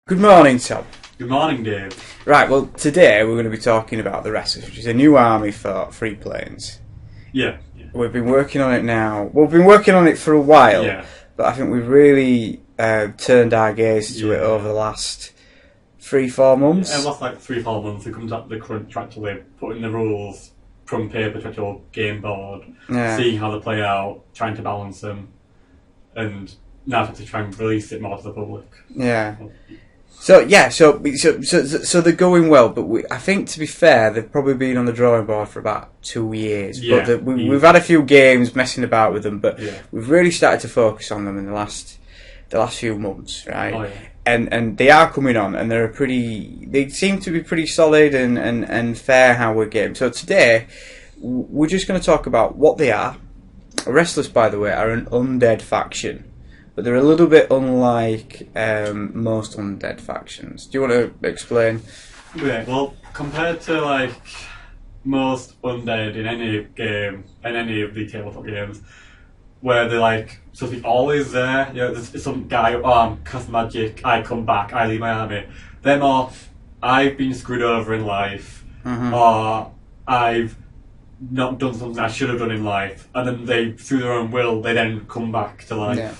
Good morning, Tom. Good morning, Dave. Right, well, today we're going to be talking about the Restless, which is a new army for Free Planes. Yeah. We've been working on it now. Well, we've been working on it for a while, but I think we've really turned our gaze to it over the last 3-4 months. Yeah, last 3-4 months, it comes up the crunch to actually putting the rules from paper to actual game board, seeing how they play out, trying to balance them, and now to try and release it more to the public. Yeah. So they're going well, but I think, to be fair, they've probably been on the drawing board for about 2 years. Yeah, but we've had a few games messing about with them, but we've really started to focus on them in the last few months, right? Oh, yeah. And they are coming on, and they seem to be pretty solid and fair how we're getting. So today, we're just going to talk about what they are. Restless, by the way, are an undead faction. But they're a little bit unlike most undead factions. Do you want to explain? Yeah, well, compared to most undead in any game, in any of the tabletop games, where they're supposed to be always there, there's some guy, I'm cast magic, I come back, I leave my army. They're more, I've been screwed over in life, or I've not done something I should have done in life, and then they, through their own will, they then come back to life. Yeah.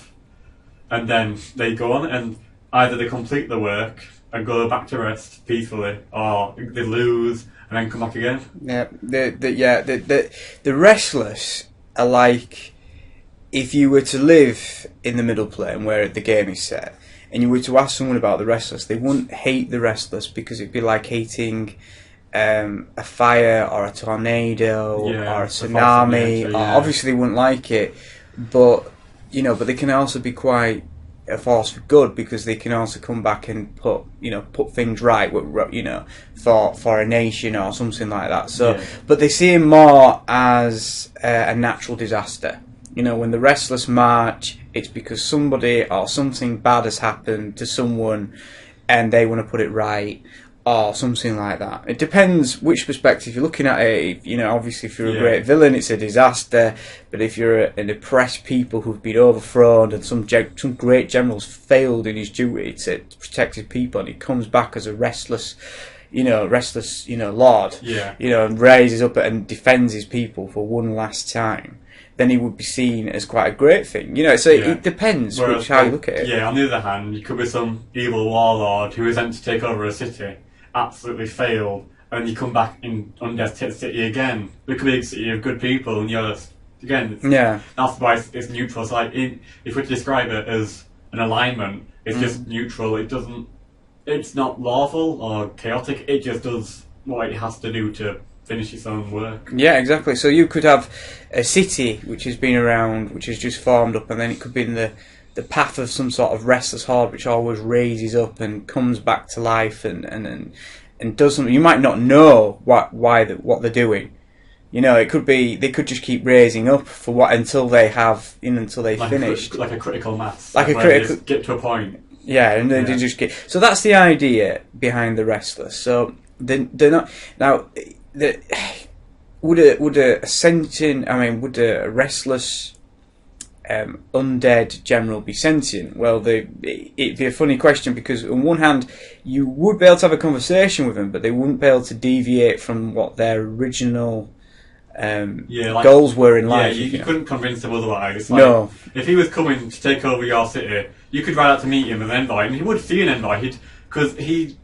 And then they go on, and either they complete the work and go back to rest peacefully, or they lose and then come back again. Yeah, the Restless are like if you were to live in the middle plane where the game is set, and you were to ask someone about the Restless, they wouldn't hate the Restless because it'd be like hating a fire or a tornado or a tsunami. Obviously, they wouldn't like it, but they can also be quite a force for good because they can also come back and put things right, for a nation or something like that. So, but they see him more as a natural disaster. When the Restless march, it's because somebody or something bad has happened to someone, and they want to put it right, or something like that. It depends which perspective you're looking at it. Obviously, if you're a great villain, it's a disaster. But if you're an oppressed people who've been overthrown and some great general's failed in his duty to protect his people, and he comes back as a restless lord, and raises up and defends his people for one last time, then he would be seen as quite a great thing. It depends how you look at it. Yeah, on the other hand, you could be some evil warlord who is sent to take over a city, absolutely failed, and you come back in Undead City again. It could be a city of good people, and you're again. That's why it's neutral. So if we describe it as an alignment, it's just neutral. It's not lawful or chaotic. It just does what it has to do to finish its own work. Yeah, exactly. So you could have a city which has been around, which has just formed up, and then it could be in the path of some sort of restless horde which always raises up and comes back to life and does something. You might not know what they're doing. It could be they could just keep raising up for until they have until they finished. Like a critical mass. Like a critical get to a point. Yeah, and they just get. So that's the idea behind the Restless. So they're not now. Would a sentient? Would a restless undead general be sentient? Well, it'd be a funny question because on one hand, you would be able to have a conversation with them, but they wouldn't be able to deviate from what their original goals were in life. Yeah, you couldn't convince him otherwise. No. If he was coming to take over your city, you could ride out to meet him as an envoy, and he would see an envoy, because he'd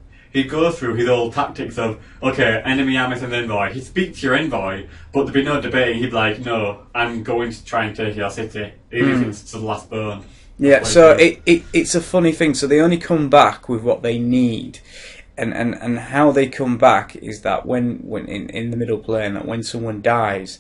go through his old tactics of, okay, enemy army and envoy. He'd speak to your envoy, but there'd be no debate. He'd be like, no, I'm going to try and take your city, even if it's to the last bone. Yeah, so it's a funny thing. So they only come back with what they need. And how they come back is that when in the middle plane, that when someone dies,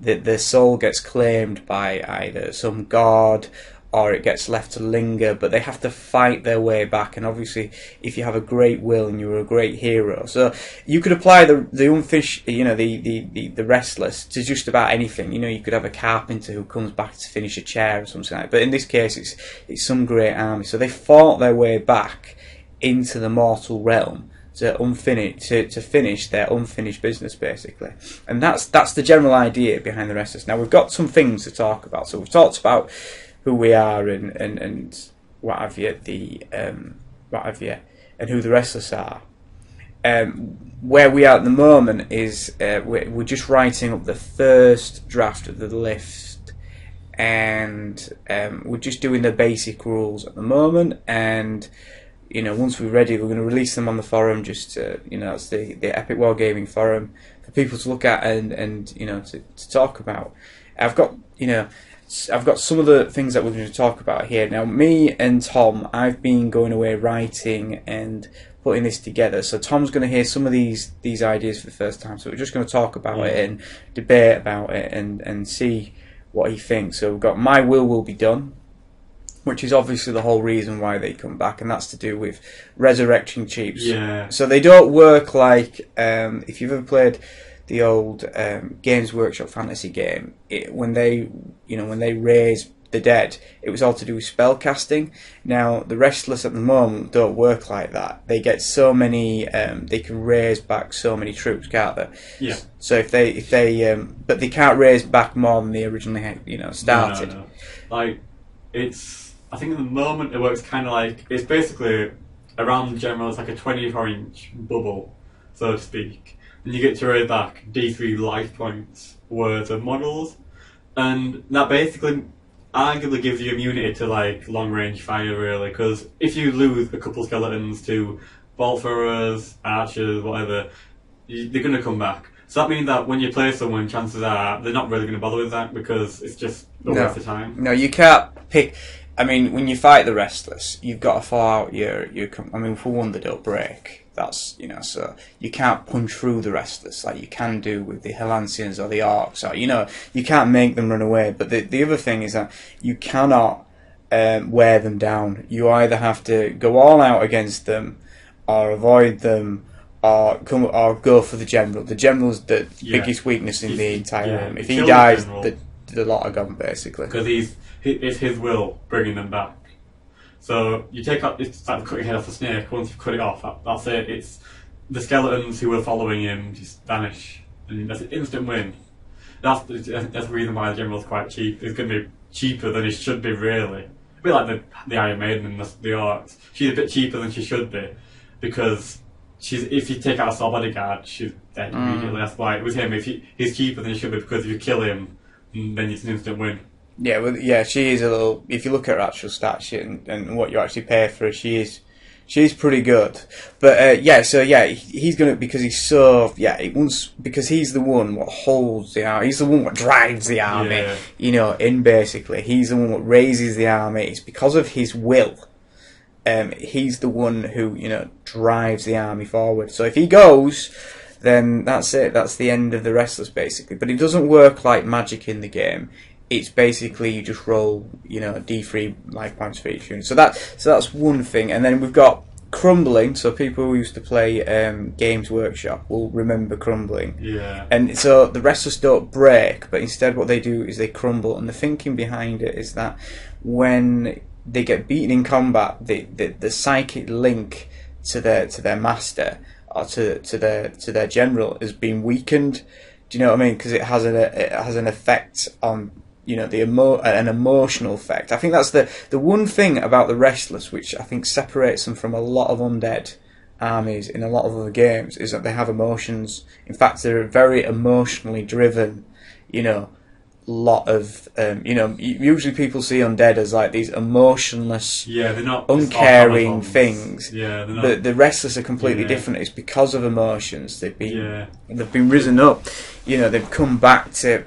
their soul gets claimed by either some god or it gets left to linger, but they have to fight their way back. And obviously, if you have a great will and you're a great hero, so you could apply the unfinished, the restless to just about anything. You could have a carpenter who comes back to finish a chair or something like that. But in this case, it's some great army. So they fought their way back into the mortal realm to finish their unfinished business, basically. And that's the general idea behind the Restless. Now we've got some things to talk about. So we've talked about who we are and what have you, and who the Restless are. Where we are at the moment is we're just writing up the first draft of the list, and we're just doing the basic rules at the moment. And once we're ready, we're going to release them on the forum. Just that's the Epic Wargaming forum for people to look at and to talk about. I've got some of the things that we're going to talk about here. Now, me and Tom, I've been going away writing and putting this together. So Tom's going to hear some of these ideas for the first time. So we're just going to talk about it and debate about it and see what he thinks. So we've got My Will Be Done, which is obviously the whole reason why they come back, and that's to do with resurrecting chiefs. Yeah. So they don't work like if you've ever played the old Games Workshop fantasy game, when they raise the dead, it was all to do with spell casting. Now the Restless at the moment don't work like that. They get so many, they can raise back so many troops, can't they? Yeah. So if they but they can't raise back more than they originally started. No. Like I think at the moment it works kind of like it's basically around the general. It's like a 24-inch bubble, so to speak. And you get to raise back D3 life points worth of models, and that basically arguably gives you immunity to like long range fire, really, because if you lose a couple skeletons to bolt throwers, archers, whatever, they're going to come back. So that means that when you play someone, chances are they're not really going to bother with that because it's just a waste of time. No, you can't pick. I mean, when you fight the Restless, you've got to fall out your. I mean, for one, they don't break. That's so you can't punch through the Restless like you can do with the Helancians or the Orcs, or you can't make them run away. But the other thing is that you cannot wear them down. You either have to go all out against them, or avoid them, or go for the general. The general's the biggest weakness in the entire room. If he dies, the lot are gone basically. Because it's his will bringing them back. So you take out, it's like cutting head off a snake. Once you've cut it off, that's it. It's the skeletons who were following him just vanish, and that's an instant win. That's the reason why the general's quite cheap. It's going to be cheaper than it should be, really. A bit like the Iron Maiden and the Orcs. She's a bit cheaper than she should be because if you take out a Soul Bodyguard, she's dead immediately. That's why with him, he's cheaper than he should be because if you kill him, then it's an instant win. Yeah, well, she is a little. If you look at her actual stats and what you actually pay for her, she's pretty good. But he's gonna because he's so because he's the one what holds the army. He's the one what drives the army. In basically, he's the one what raises the army. It's because of his will. He's the one who drives the army forward. So if he goes, then that's it. That's the end of the Restless basically. But it doesn't work like magic in the game. It's basically you just roll, D3 life points for each unit. So that's one thing, and then we've got crumbling. So people who used to play Games Workshop will remember crumbling. Yeah. And so the Restless don't break, but instead what they do is they crumble. And the thinking behind it is that when they get beaten in combat, the psychic link to their master or to their general has been weakened. Do you know what I mean? Because it has an effect on. An emotional effect. I think that's the one thing about the Restless which I think separates them from a lot of undead armies in a lot of other games is that they have emotions. In fact, they're a very emotionally driven, lot of usually people see undead as like these emotionless, they're not uncaring things. Yeah, they're not. But the Restless are completely different. It's because of emotions. They've been risen up. They've come back to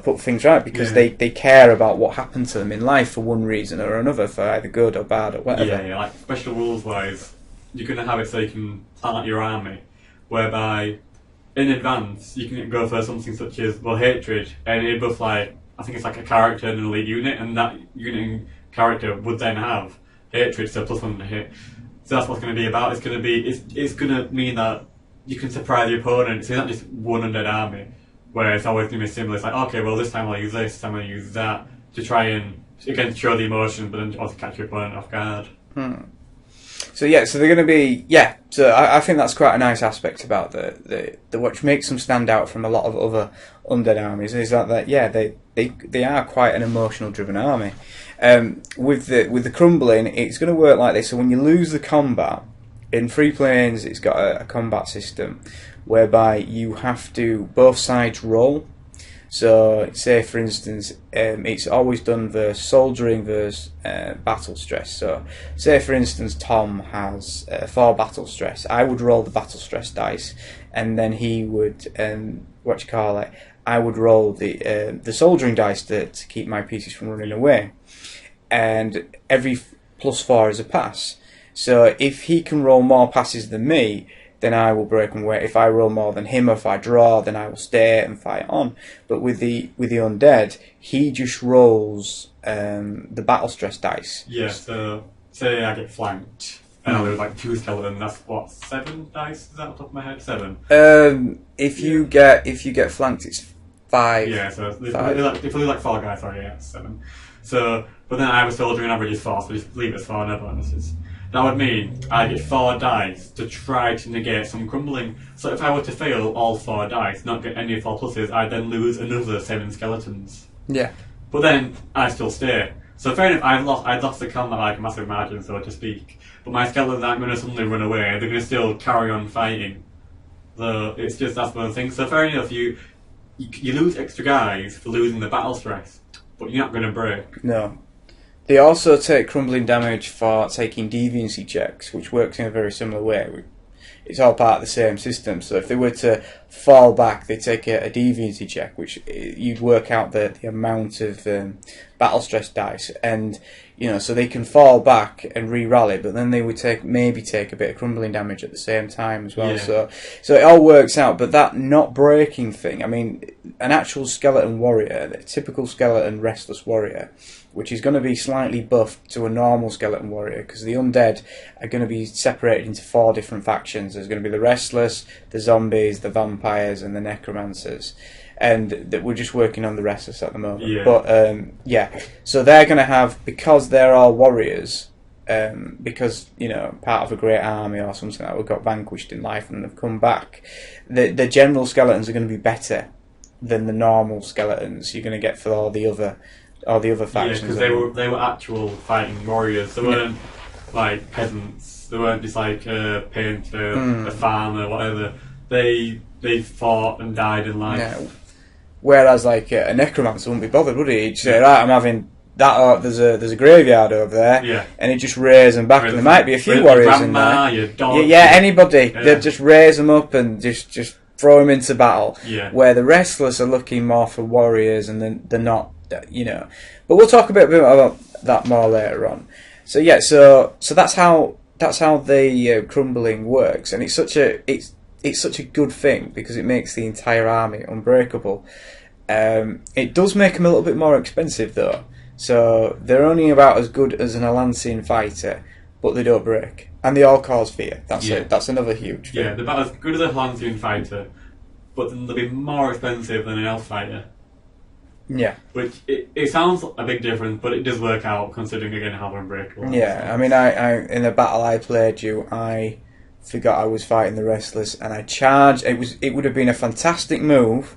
put things right because they care about what happened to them in life for one reason or another, for either good or bad or whatever. Yeah, like special rules wise, you're going to have it so you can plan out your army, whereby in advance you can go for something such as hatred, and it buff like I think it's like a character in an elite unit, and that unit and character would then have hatred, so +1 to hit. So that's what's going to be about. It's going to mean that you can surprise your opponent. So it's not just one undead army, where it's always going to be similar. It's like, okay, well this time I'll use this time I'll use that to try and again show the emotion, but then also catch your opponent off guard. So so they're going to be So I think that's quite a nice aspect about the which makes them stand out from a lot of other undead armies is that they are quite an emotional driven army. With the crumbling, it's going to work like this. So when you lose the combat, in Free Planes, it's got a combat system whereby you have to both sides roll. So, say for instance, it's always done versus soldiering versus battle stress. So, say for instance, Tom has 4 battle stress. I would roll the battle stress dice, and then he would, I would roll the soldiering dice to keep my pieces from running away. And every +4 is a pass. So, if he can roll more passes than me, then I will break and wait. If I roll more than him, or if I draw, then I will stay and fight on. But with the undead, he just rolls the battle stress dice. Yeah. So say I get flanked, and I lose like 2 skeletons. That's what, 7 dice? Is that off the top of my head? 7. If you get flanked, it's 5. Yeah. So if we like 4 guys, sorry, yeah, it's 7. So, but then I have a soldier and average is 4, so just leave it as 4 no bonuses. That would mean I get 4 dice to try to negate some crumbling. So if I were to fail all 4 dice, not get any 4 pluses, I'd then lose another 7 skeletons. Yeah. But then I still stay. So fair enough, I'd lost the combat like a massive margin, so to speak. But my skeletons aren't going to suddenly run away. They're going to still carry on fighting. So it's just that's one of the things. So fair enough, you lose extra guys for losing the battle stress, but you're not going to break. No. They also take crumbling damage for taking deviancy checks, which works in a very similar way. It's all part of the same system. So if they were to fall back, they take a deviancy check, which you'd work out the amount of battle stress dice, and so they can fall back and re-rally, but then they would maybe take a bit of crumbling damage at the same time as well. Yeah. So it all works out. But that not breaking thing, I mean, an actual skeleton warrior, a typical skeleton restless warrior, which is going to be slightly buffed to a normal skeleton warrior, because the undead are going to be separated into 4 different factions. There's going to be the restless, the zombies, the vampires, and the necromancers. And that we're just working on the restless at the moment. Yeah. But so they're going to have, because they're all warriors, because part of a great army or something that got vanquished in life and have come back, the general skeletons are going to be better than the normal skeletons you're going to get for all the other factions. Yeah, because they were actual fighting warriors. They weren't like peasants. They weren't just like a painter, a farmer, whatever. They fought and died in life. Yeah. Whereas like a necromancer wouldn't be bothered, would he? He'd say, right, I'm having that. There's a graveyard over there, yeah, and he'd just raise them back. And there might be a few warriors in there. Your dog, anybody. Yeah. They'd just raise them up and just throw them into battle. Yeah. Where the restless are looking more for warriors, and they're not. But we'll talk a bit about that more later on. So yeah, so that's how the crumbling works, and it's such a good thing because it makes the entire army unbreakable. It does make them a little bit more expensive though, so they're only about as good as an Alancian fighter, but they don't break, and they all cause fear. That's it. That's another huge thing. Yeah, they're about as good as a Alancian fighter, but then they'll be more expensive than an elf fighter. Yeah. Which, it sounds a big difference, but it does work out considering, again, how unbreakable. Yeah, I mean, I in the battle I played I forgot I was fighting the Restless, and I charged. It would have been a fantastic move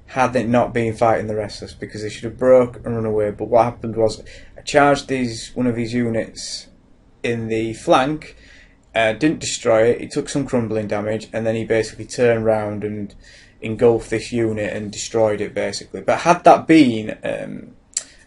had it not been fighting the Restless, because they should have broke and run away. But what happened was I charged one of these units in the flank, didn't destroy it. He took some crumbling damage, and then he basically turned round and engulfed this unit and destroyed it basically. But had that been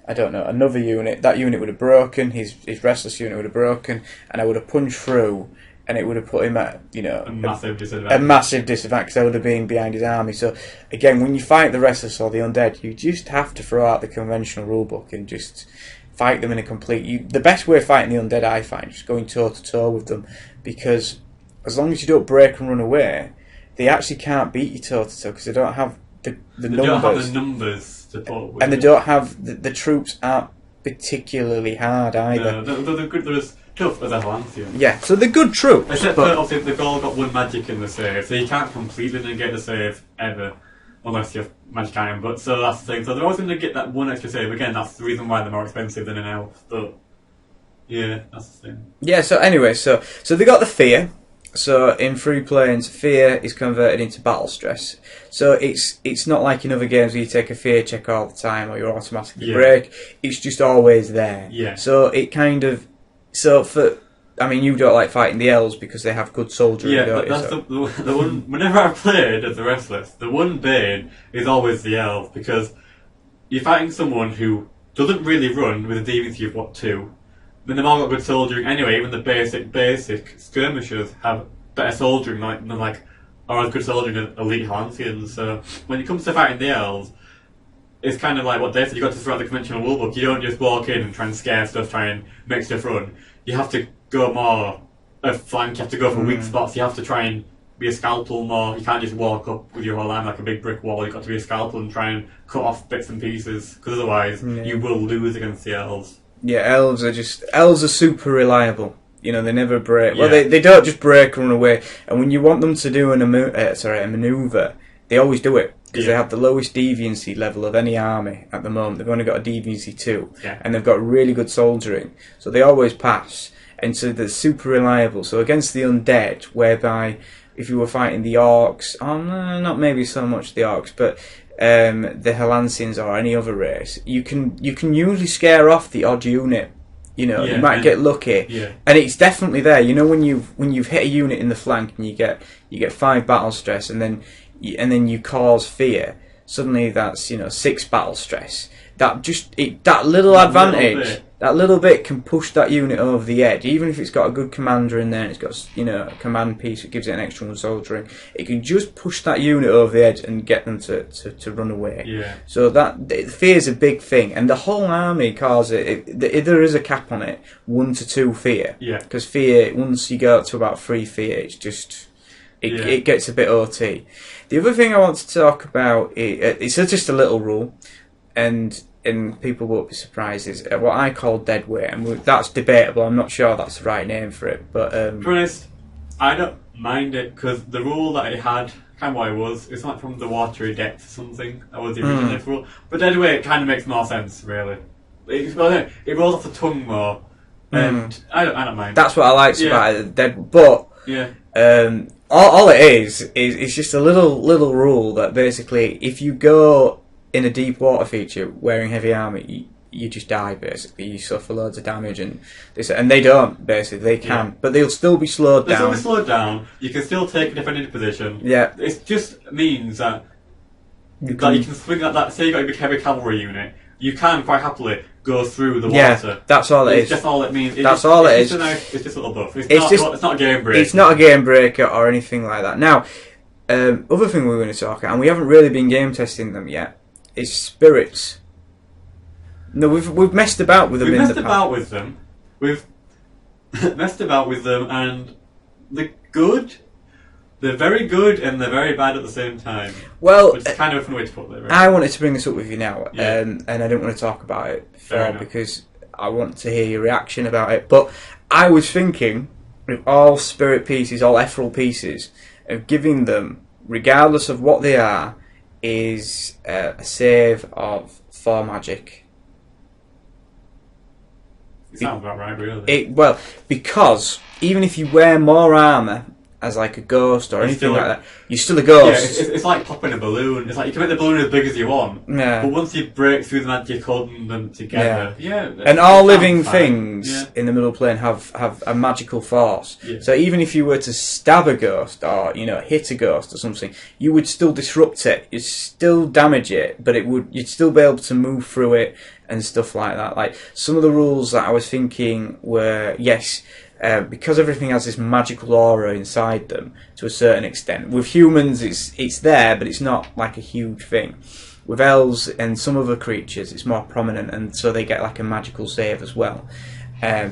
another unit, that unit would have broken, his Restless unit would have broken, and I would have punched through, and it would have put him at a massive disadvantage because I would have been behind his army. So again, when you fight the Restless or the Undead, you just have to throw out the conventional rulebook and just fight them in a complete. The best way of fighting the Undead, I find, is going toe to toe with them, because as long as you don't break and run away, they actually can't beat you toe to toe because they don't have the numbers. They don't have the numbers to put with. And they don't have the troops aren't particularly hard either. No, they're good. They're as tough as a Lancian. Yeah, so they're good troops. Except for obviously they've all got 1 magic in the save, so you can't completely negate the save ever unless you have magic iron. But so that's the thing. So they're always going to get that 1 extra save. Again, that's the reason why they're more expensive than an elf. But yeah, that's the thing. Yeah. So anyway, so they got the fear. So in Free Planes, fear is converted into battle stress. So it's not like in other games where you take a fear check all the time or you automatically break. It's just always there. Yeah. So it kind of for I mean, you don't like fighting the elves because they have good soldiering, Yeah, don't you? that's So- the one. Whenever I've played as the Restless, the one bane is always the elf, because you're fighting someone who doesn't really run with a DVC of what 2. Then they've all got good soldiering anyway. Even the basic skirmishers have better soldiering or as good soldiering as elite Halcyons. So when it comes to fighting the elves, it's kind of like what they said. You got to throw out the conventional rulebook. You don't just walk in and try and scare stuff, try and make stuff run. You have to go more a flank. You have to go for weak spots. You have to try and be a scalpel more. You can't just walk up with your whole line like a big brick wall. You've got to be a scalpel and try and cut off bits and pieces, because otherwise you will lose against the elves. Yeah, elves are super reliable. You know, they never break. Yeah. Well, they don't just break and run away. And when you want them to do a maneuver, they always do it. Because they have the lowest deviancy level of any army at the moment. They've only got a deviancy 2. Yeah. And they've got really good soldiering. So they always pass. And so they're super reliable. So against the undead, whereby if you were fighting the orcs, no, not maybe so much the orcs, but the Halancians or any other race, you can usually scare off the odd unit. You know, you might get lucky, and it's definitely there. You know, when you've hit a unit in the flank and you get 5 battle stress, and then you cause fear. Suddenly, that's 6 battle stress. That little bit can push that unit over the edge. Even if it's got a good commander in there, and it's got a command piece that gives it an extra 1 soldiering, it can just push that unit over the edge and get them to run away. Yeah. So fear is a big thing, and the whole army calls it. There is a cap on it, 1 to 2 fear. Yeah. Because fear, once you go up to about 3 fear, it's just it gets a bit OT. The other thing I want to talk about it's just a little rule, and people won't be surprised, is what I call dead weight, and that's debatable. I'm not sure that's the right name for it, but to be honest, I don't mind it, because the rule that it had, kind of what it was, it's like from the watery depths or something. That was the original rule, but dead weight kind of makes more sense, really. It rolls off the tongue more, and I don't mind. That's what I like about it, dead. But all it is it's just a little rule that basically, if you go in a deep water feature wearing heavy armour, you just die, basically. You suffer loads of damage, and they don't, basically. They can, but they'll still be slowed down. They'll still be slowed down. You can still take a defending position. Yeah. It just means that you can swing at that. Say you got a big heavy cavalry unit, you can quite happily go through the water. Yeah, that's all it is. That's all it means. That's all it is. It's just a little buff. It's not a game breaker. It's not a game breaker or anything like that. Now, other thing we're going to talk about, and we haven't really been game testing them yet, is spirits. No, we've messed about with them in the past. We've messed about with them, and they're good. They're very good, and they're very bad at the same time. Well, which is kind of a fun way to put it. Right? I wanted to bring this up with you now, and I didn't want to talk about it before because I want to hear your reaction about it. But I was thinking, with all spirit pieces, all ethereal pieces, of giving them, regardless of what they are, is a save of 4 magic. It sounds about right, really. Because even if you wear more armour as like a ghost or anything like that, you're still a ghost. Yeah, it's like popping a balloon. It's like you can make the balloon as big as you want, but once you break through the magic, holding them together, and all living things in the middle plane have a magical force. Yeah. So even if you were to stab a ghost or hit a ghost or something, you would still disrupt it. You'd still damage it, but you'd still be able to move through it and stuff like that. Like some of the rules that I was thinking were because everything has this magical aura inside them to a certain extent. With humans, it's there, but it's not like a huge thing. With elves and some other creatures, it's more prominent, and so they get like a magical save as well.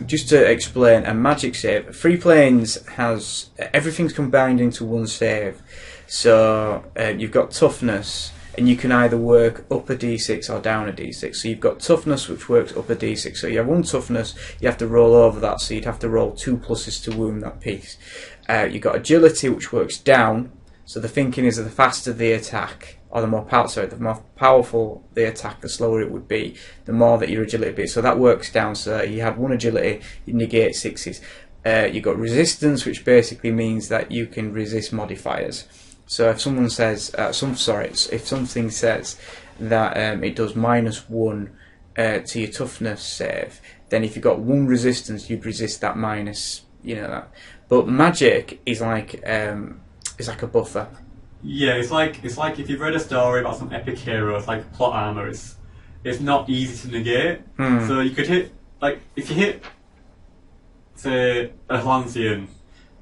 Just to explain, a magic save, Free Planes has everything's combined into one save. So you've got toughness, and you can either work up a d6 or down a d6. So you've got toughness, which works up a d6. So you have 1 toughness, you have to roll over that, so you'd have to roll 2 pluses to wound that piece. You've got agility, which works down. So the thinking is that the faster the attack, or the more powerful the attack, the slower it would be, the more that your agility would be. So that works down. So you have 1 agility, you negate 6s. You've got resistance, which basically means that you can resist modifiers. So if someone says, if something says that it does -1 to your toughness save, then if you've got 1 resistance, you'd resist that minus you know that. But magic is like a buffer. Yeah, it's like if you've read a story about some epic hero, it's like plot armor. It's not easy to negate. So you could hit, like, if you hit, say, a Halcyon,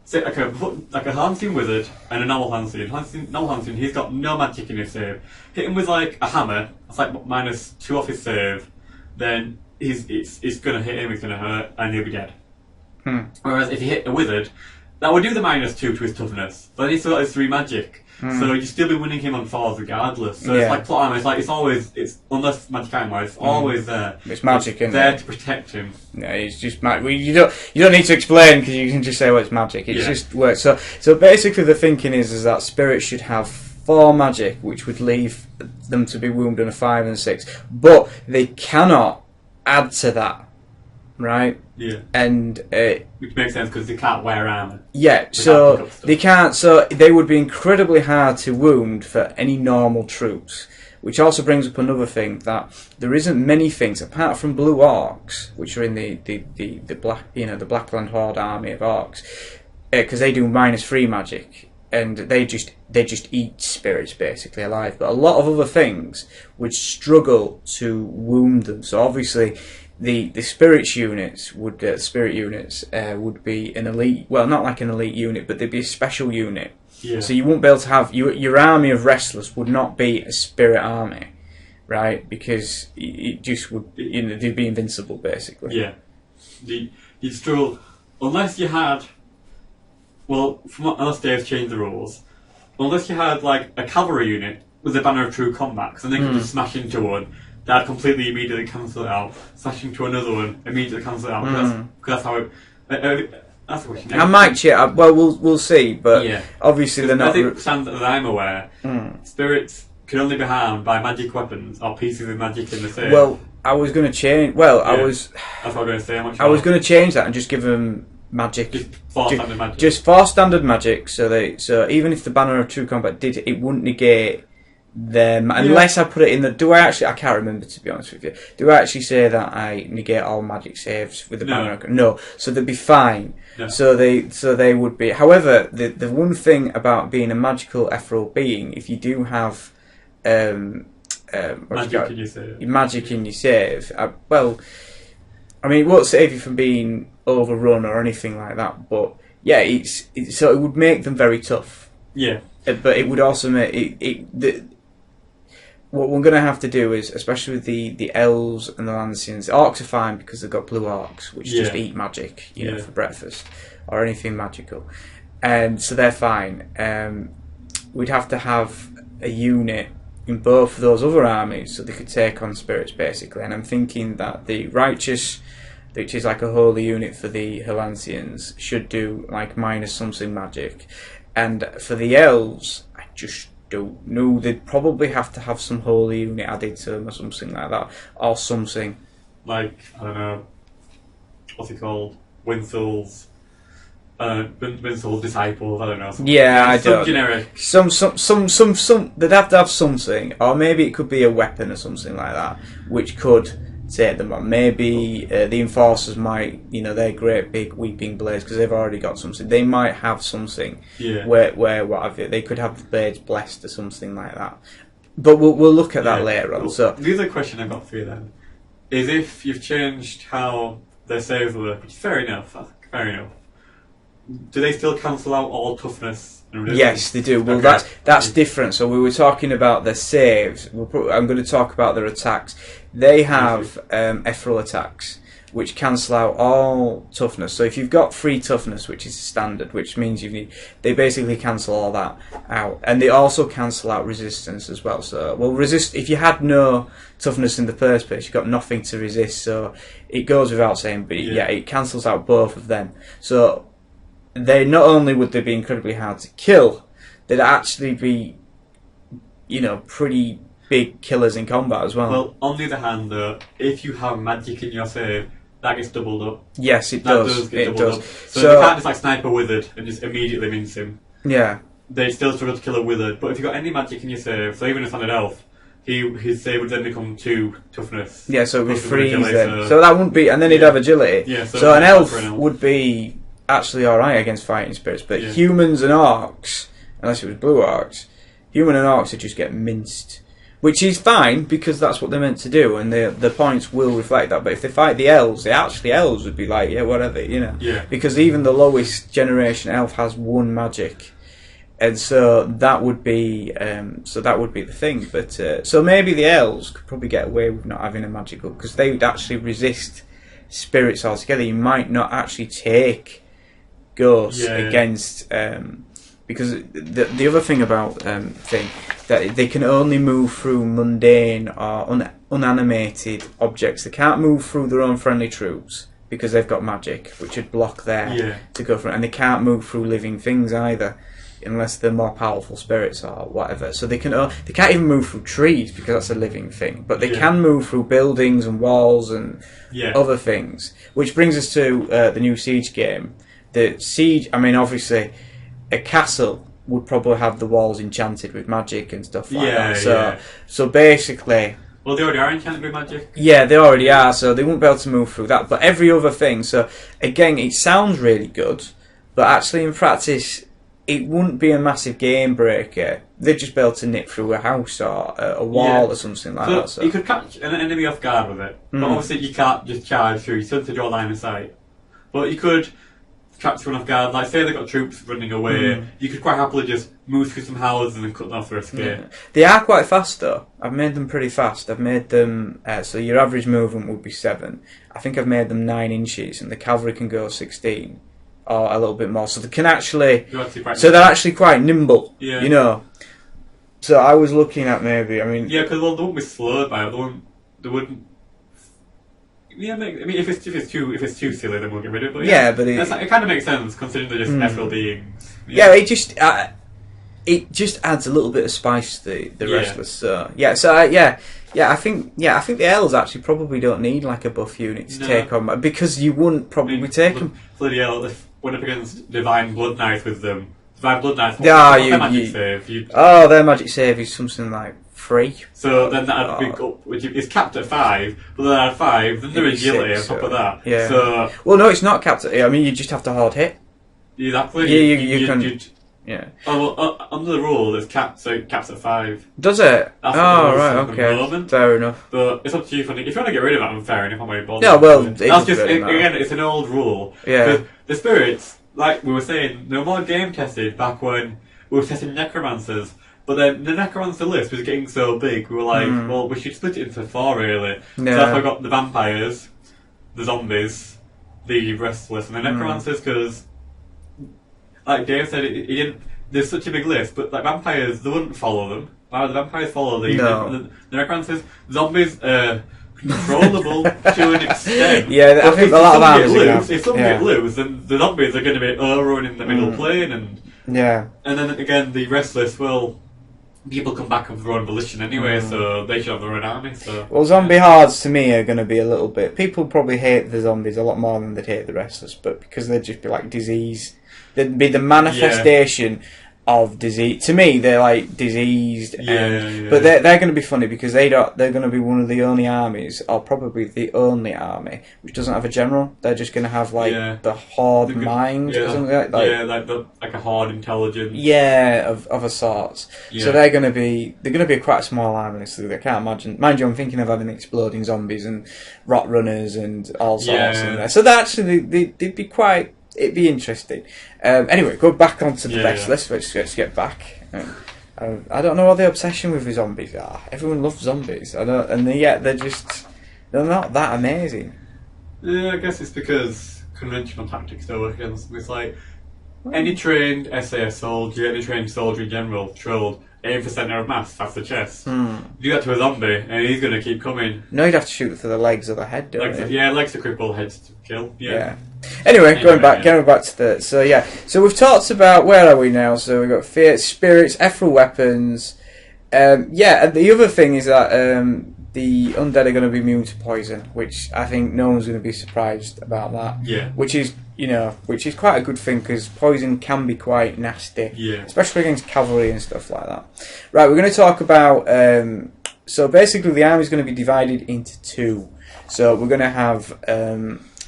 say like a Halcyon wizard and a normal Halcyon. Normal Halcyon, he's got no magic in his save. Hit him with like a hammer, that's like -2 off his save. Then it's gonna hit him, it's gonna hurt, and he'll be dead. Whereas if you hit a wizard, that would do the -2 to his toughness, but then he's still got his 3 magic. So you'd still be winning him on 4s regardless. So it's like plot armor. It's always unless magic item wise, it's always there. It's magic, it's there to protect him. No, it's just magic. Well, you don't need to explain because you can just say, well, it's magic. It just works. So basically, the thinking is that spirits should have 4 magic, which would leave them to be wounded on a 5 and 6, but they cannot add to that, right? Yeah. And which makes sense because they can't wear armor. Yeah, so they can't. So they would be incredibly hard to wound for any normal troops. Which also brings up another thing, that there isn't many things apart from blue orcs, which are in the black, you know, the Blackland Horde army of orcs, because they do -3 magic, and they just eat spirits basically alive. But a lot of other things would struggle to wound them. So obviously, the spirit units would be an elite. Well, not like an elite unit, but they'd be a special unit. Yeah. So you wouldn't be able to have your army of Restless would not be a spirit army, right? Because it just would, you know, they'd be invincible basically. Yeah. You'd struggle unless you had. Well, unless Dave's changed the rules, unless you had like a cavalry unit with a banner of true combat, because then they could just smash into one. That'd completely immediately cancel it out. Slash into another one, immediately cancel it out. Because that's how it. That's the question. I might check. Well, we'll see. But obviously they're not. I think, as I'm aware, spirits can only be harmed by magic weapons or pieces of magic in the same. Well, I was going to change. Well, That's what I'm going to say. I was going to change that and just give them magic. Just 4 standard magic. Just 4 standard magic. So even if the banner of true combat did, it wouldn't negate them unless I put it in the. Do I actually? I can't remember, to be honest with you. Do I actually say that I negate all magic saves with the banner? No. So they'd be fine. No. So they would be. However, the one thing about being a magical ethereal being, if you do have magic in your save. Magic in your save. Well, I mean, it won't save you from being overrun or anything like that. But yeah, so it would make them very tough. Yeah. But it would also make what we're going to have to do is, especially with the elves and the Lancians, orcs are fine because they've got blue orcs, which just eat magic, you know, for breakfast or anything magical, and so they're fine. We'd have to have a unit in both of those other armies so they could take on spirits basically. And I'm thinking that the righteous, which is like a holy unit for the Helancians, should do like -something magic, and for the elves, I just don't know. They'd probably have to have some holy unit added to them or something like that, or something like, I don't know, what's it called? Winsel's disciples. I don't know. I don't. Generic. Some. They'd have to have something, or maybe it could be a weapon or something like that, which could take them on. Maybe the enforcers might, you know, they're great big weeping blades because they've already got something. They might have something where what have you, they could have the blades blessed or something like that. But we'll look at that later on. So the other question I've got for you then is, if you've changed how their saves work, which is fair enough, do they still cancel out all toughness and resistance? Yes, they do. Well, that's different. So we were talking about their saves. I'm going to talk about their attacks. They have ethereal attacks, which cancel out all toughness. So if you've got 3 toughness, which is standard, which means they basically cancel all that out, and they also cancel out resistance as well. So if you had no toughness in the first place, you've got nothing to resist. So it goes without saying, but it cancels out both of them. So they not only would they be incredibly hard to kill, they'd actually be, you know, pretty big killers in combat as well. Well, on the other hand, though, if you have magic in your save, that gets doubled up. Yes, it does. It does. Up. So you can't just like snipe a wizard and just immediately mince him. Yeah. They still struggle to kill a wizard, but if you've got any magic in your save, so even a standard elf, his save would then become 2 toughness. Yeah, so it would freeze then. So that wouldn't be, and then he'd have agility. Yeah, so an elf would be actually alright against fighting spirits, but Yeah. humans and orcs, unless it was blue orcs, human and orcs would just get minced. Which is fine, because that's what they're meant to do, and the points will reflect that. But if they fight the elves, the elves would be like, yeah, whatever, you know. Yeah. Because even the lowest generation elf has 1 magic. And so that would be the thing. But so maybe the elves could probably get away with not having a magical, because they would actually resist spirits altogether. You might not actually take ghosts against because the other thing about thing that they can only move through mundane or unanimated objects. They can't move through their own friendly troops because they've got magic, which would block there to go through, and they can't move through living things either, unless they're more powerful spirits or whatever. So they can't even move through trees because that's a living thing. But they can move through buildings and walls and other things. Which brings us to the new Siege game. The Siege, I mean, obviously, a castle would probably have the walls enchanted with magic and stuff like that. So basically... Well, they already are enchanted with magic. Yeah, they already are, so they won't be able to move through that. But every other thing, so again, it sounds really good, but actually in practice... it wouldn't be a massive game breaker. They'd just be able to nip through a house or a wall or something like that. So you could catch an enemy off guard with it, but obviously you can't just charge through. You still have to draw a line of sight. But you could catch someone off guard. Like, say they've got troops running away, you could quite happily just move through some houses and cut them off their escape. Yeah. They are quite fast though. I've made them pretty fast. I've made them so your average movement would be 7. I think I've made them 9 inches, and the cavalry can go 16. Or a little bit more, so they can actually. They're actually quite nimble, you know. So I was looking at maybe. I mean, because they won't be slowed by it. They wouldn't. Yeah, I mean, if it's too silly, then we'll get rid of it. But but it kind of makes sense considering they're just FLDings. Yeah, it just adds a little bit of spice to the Restless. So I think the elves actually probably don't need like a buff unit to take on, because you wouldn't probably take them. Bloody hell, if went up against Divine Blood Knight with them. Divine Blood Knight, their magic save? Their magic save is something like 3. So then that'd be up, which is capped at 5, but then at 5, then their agility on top of that. Yeah. So, well, no, it's not capped at. I mean, you just have to hard hit. Exactly. Yeah, you can. Yeah. Oh well, under the rule, it's capped, so it caps at 5. Does it? That's right, okay. Fair enough. But it's up to you. If you want to get rid of it, I'm fair enough. I'm very bothered. Yeah, well, that's just again, it's an old rule. Yeah. The spirits, like we were saying, they were more game tested back when we were testing necromancers. But then the necromancer list was getting so big, we were like, well, we should split it into 4 really. So that's why I got the vampires, the zombies, the restless, and the necromancers, because. Like Dave said, he didn't. There's such a big list, but like vampires, they wouldn't follow them. Why would the vampires follow the necromancers? Zombies are controllable to an extent. Yeah, I think a lot of armies. If some get loose, then the zombies are going to be overrun in the middle plane, and then again the restless will. People come back of their own volition anyway, so they should have their own army. So well, zombie hards to me are going to be a little bit. People probably hate the zombies a lot more than they'd hate the restless, but because they'd just be like disease. They'd be the manifestation of disease. To me, they're like diseased. But they're going to be funny because they're going to be one of the only armies, or probably the only army, which doesn't have a general. They're just going to have like the horde mind or something like that. Like a horde intelligence. Yeah, of a sort. Yeah. So they're going to be quite a small army. So they can't imagine. Mind you, I'm thinking of having exploding zombies and rot runners and all sorts in there. So they actually they'd be quite. It'd be interesting. Anyway, go back onto the Restless. Let's get back. I don't know what the obsession with the zombies are. Everyone loves zombies. They're not that amazing. Yeah, I guess it's because conventional tactics don't work against them. It's like any trained SAS soldier, any trained soldier in general, trolled, aim for centre of mass, that's the chest. Do that to a zombie, and he's going to keep coming. No, you'd have to shoot for the legs or the head, don't you? Yeah, legs to cripple, heads to kill. Yeah. Anyway, going back to the... So we've talked about... Where are we now? So we've got fear, spirits, ethereal weapons. And the other thing is that the undead are going to be immune to poison, which I think no one's going to be surprised about that. Yeah. Which is quite a good thing, because poison can be quite nasty. Yeah. Especially against cavalry and stuff like that. Right, we're going to talk about... so basically the army is going to be divided into 2. So we're going to have...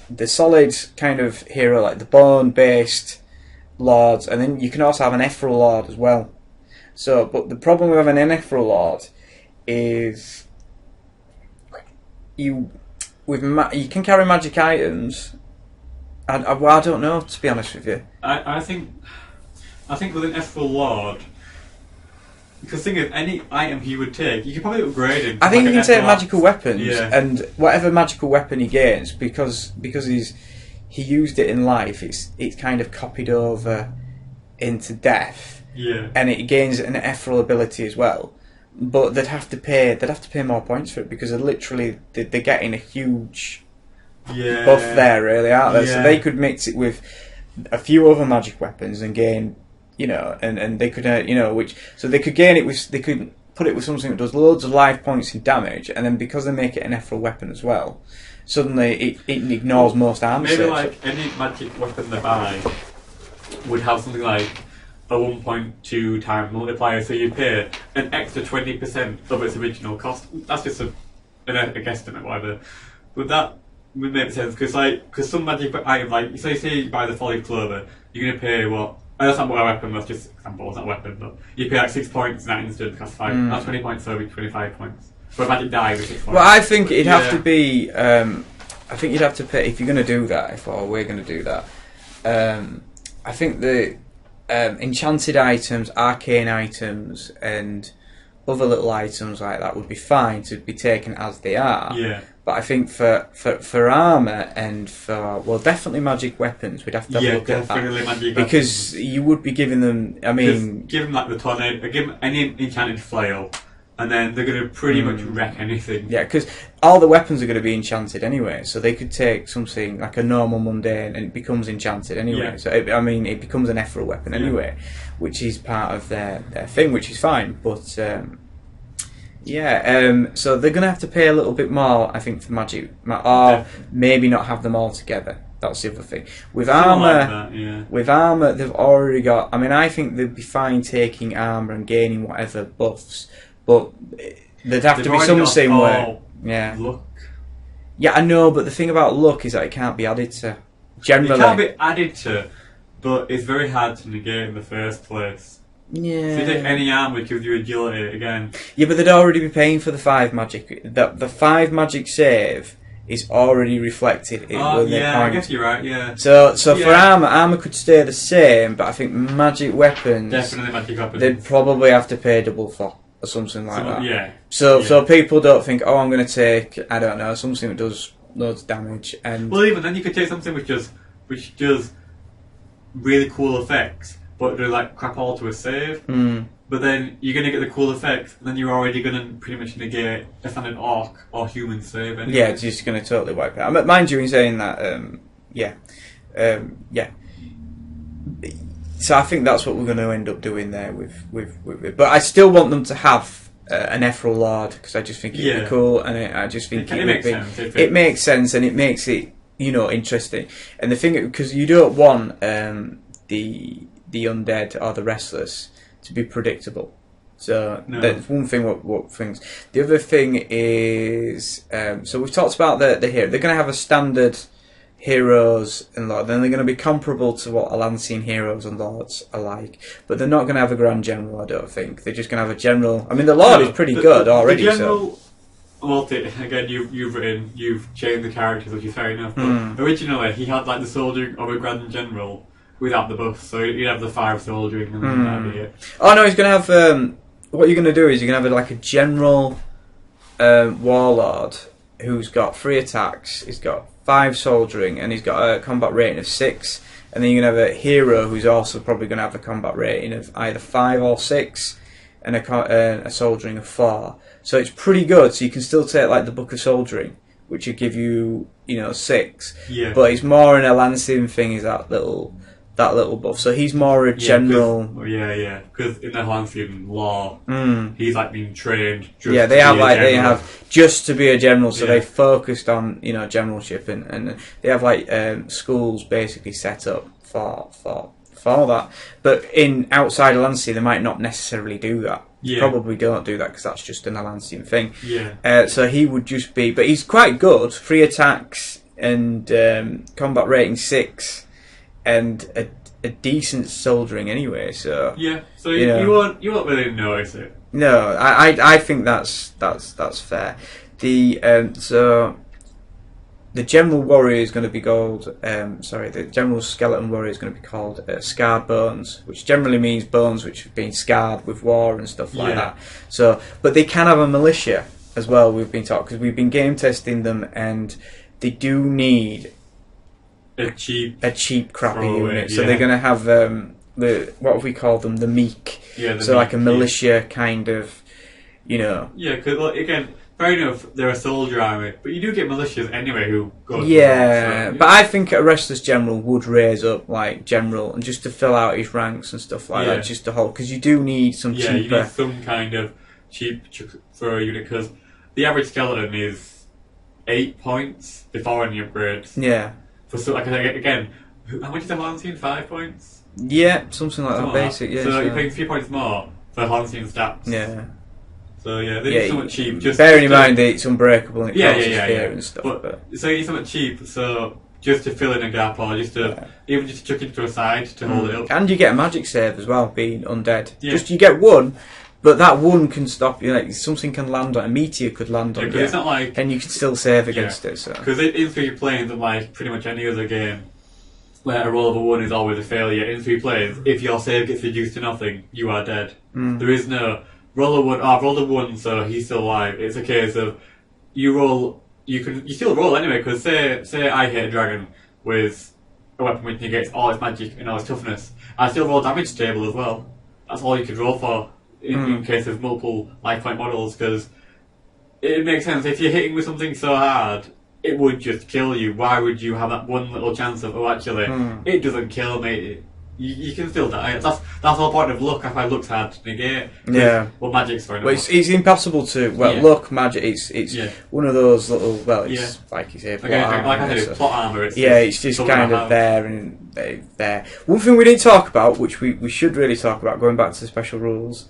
the solid kind of hero, like the bone-based lords, and then you can also have an ethereal lord as well. So, but the problem with having an ethereal lord is you can carry magic items. I don't know, to be honest with you. I think with an ethereal lord, because think of any item he would take, you could probably upgrade him. I think you can take magical weapons, yeah. and whatever magical weapon he gains, because he used it in life, it's kind of copied over into death, yeah, and it gains an ethereal ability as well. But they'd have to pay more points for it, because they're getting a huge buff there, really, aren't they? So they could mix it with a few other magic weapons and gain, and they could, so they could gain it with, they could put it with something that does loads of life points and damage, and then because they make it an ethereal weapon as well, suddenly it ignores most armor maybe saves. like any magic weapon they buy would have something like a 1.2 times multiplier, so you pay an extra 20% of its original cost. That's just a guesstimate, whatever. But that would make sense, because some magic item, like say you buy the Folly Clover, you're going to pay what? That's not a weapon, that's just an example, it's not a weapon, but you pay like 6 points in that instant, costs 5. That's 20 points, so it'll be 25 points. But a magic die with 6 points. Well, I think it'd have to be, I think you'd have to pay, if you're going to do that, we're going to do that, I think the enchanted items, arcane items, and other little items like that would be fine to be taken as they are. Yeah. But I think for armour and for, well, definitely magic weapons, we'd have to have a look at that. Magic because weapons. You would be giving them, I mean... Give them like the tornado, give them any enchanted flail, and then they're going to pretty much wreck anything. Yeah, because all the weapons are going to be enchanted anyway, so they could take something like a normal mundane and it becomes enchanted anyway. Yeah. So, it becomes an ethereal weapon anyway, which is part of their thing, which is fine. But, so they're going to have to pay a little bit more, I think, for magic, or maybe not have them all together. That's the other thing. With armour, they've already got... I mean, I think they'd be fine taking armour and gaining whatever buffs, but there'd have to be something where... Yeah. Luck. Yeah, I know, but the thing about luck is that it can't be added to. Generally. It can't be added to, but it's very hard to negate in the first place. Yeah. So you take any armour, which gives you agility again. Yeah, but they'd already be paying for the 5 magic. The 5 magic save is already reflected in their points. I guess you're right, yeah. So for armour could stay the same, but I think magic weapons... Definitely magic weapons. They'd probably have to pay double for, or something like that. Yeah. So people don't think, oh, I'm going to take, I don't know, something that does loads of damage. And well, even then you could take something which does really cool effects, but do like crap all to a save. But then you're going to get the cool effects, and then you're already going to pretty much negate a standard orc or human save anyway. Yeah, it's just going to totally wipe it out. Mind you, in saying that, So I think that's what we're going to end up doing there with it. But I still want them to have an ethereal lord, because I just think it'd be cool, and I just think it makes sense, and it makes it, interesting. And the thing, because you don't want the undead or the restless to be predictable. So that's one thing. What things? The other thing is, so we've talked about the hero. They're going to have a standard heroes and lords. Then they're going to be comparable to what Alancian heroes and lords are like. But they're not going to have a grand general, I don't think. They're just going to have a general. I mean, the lord is pretty good already. The general, well, again, you've changed the characters, which is fair enough. But originally, he had like the soldiering of a grand general without the buff, so you'd have the 5 soldiering, and then that'd be it. Oh no, he's going to have. What you're going to do is you're going to have like a general warlord who's got 3 attacks. He's got 5 soldiering, and he's got a combat rating of 6. And then you're going to have a hero who's also probably going to have a combat rating of either 5 or 6, and a soldiering of 4. So it's pretty good. So you can still take like the Book of Soldiering, which would give you 6. Yeah. But it's more an Alancian thing. Is that little buff. So he's more a general. Because in the Alancian law, he's like being trained. They have just to be a general. So they focused on generalship, and they have like schools basically set up for that. But in outside Alancia, they might not necessarily do that. Yeah. Probably don't do that because that's just an Alancian thing. Yeah. So he would just be, but he's quite good. 3 attacks. and combat rating 6, and a decent soldering anyway. So yeah, so you won't really notice it. No, I think that's fair. The General Warrior is going to be called, the General Skeleton Warrior is going to be called Scarred Bones, which generally means bones which have been scarred with war and stuff like that. So, but they can have a militia as well, we've been taught, because we've been game testing them, and they do need a cheap crappy unit. So they're going to have, what have we called them? The meek. Yeah, so like a militia kind of, Yeah, because again, fair enough, they're a soldier army, but you do get militias anyway who go. But I think a Restless General would raise up like General, and just to fill out his ranks and stuff like that, just to hold, because you do need some cheaper. You need some kind of cheap for a unit, because the average skeleton is 8 points before any upgrades. Yeah. Again, how much is the Hornstein? 5 points. Yeah, something like that. Basic. Yeah. So you're paying 3 points more for Hornstein stats. Yeah. So they need something cheap. Just bearing in mind that it's unbreakable and it causes fear and stuff. So you need something cheap, so just to fill in a gap, or just to even just chuck it to a side to hold it up. And you get a magic save as well, being undead. Yeah. Just you get one, but that one can stop you. Like something can land on a meteor could land on you. It's not like, and you can still save against it. So because in 3 planes, unlike pretty much any other game, where a roll of a 1 is always a failure, in 3 planes, if your save gets reduced to nothing, you are dead. There is no roll a 1, so he's still alive. It's a case of you still roll anyway, because say I hit a dragon with a weapon which negates all its magic and all its toughness, I still roll damage table as well. That's all you could roll for in case of multiple life point models, because it makes sense. If you're hitting with something so hard, it would just kill you. Why would you have that one little chance of, it doesn't kill me? You can still die. That's the whole point of luck. I find luck's hard to negate. Yeah. Well, magic's fine. Well, it's impossible to. Well, luck, magic. It's one of those little. Well, it's like you say, plot armor. Like I said, it's plot armor. It's just kind of there and there. One thing we didn't talk about, which we should really talk about, going back to the special rules,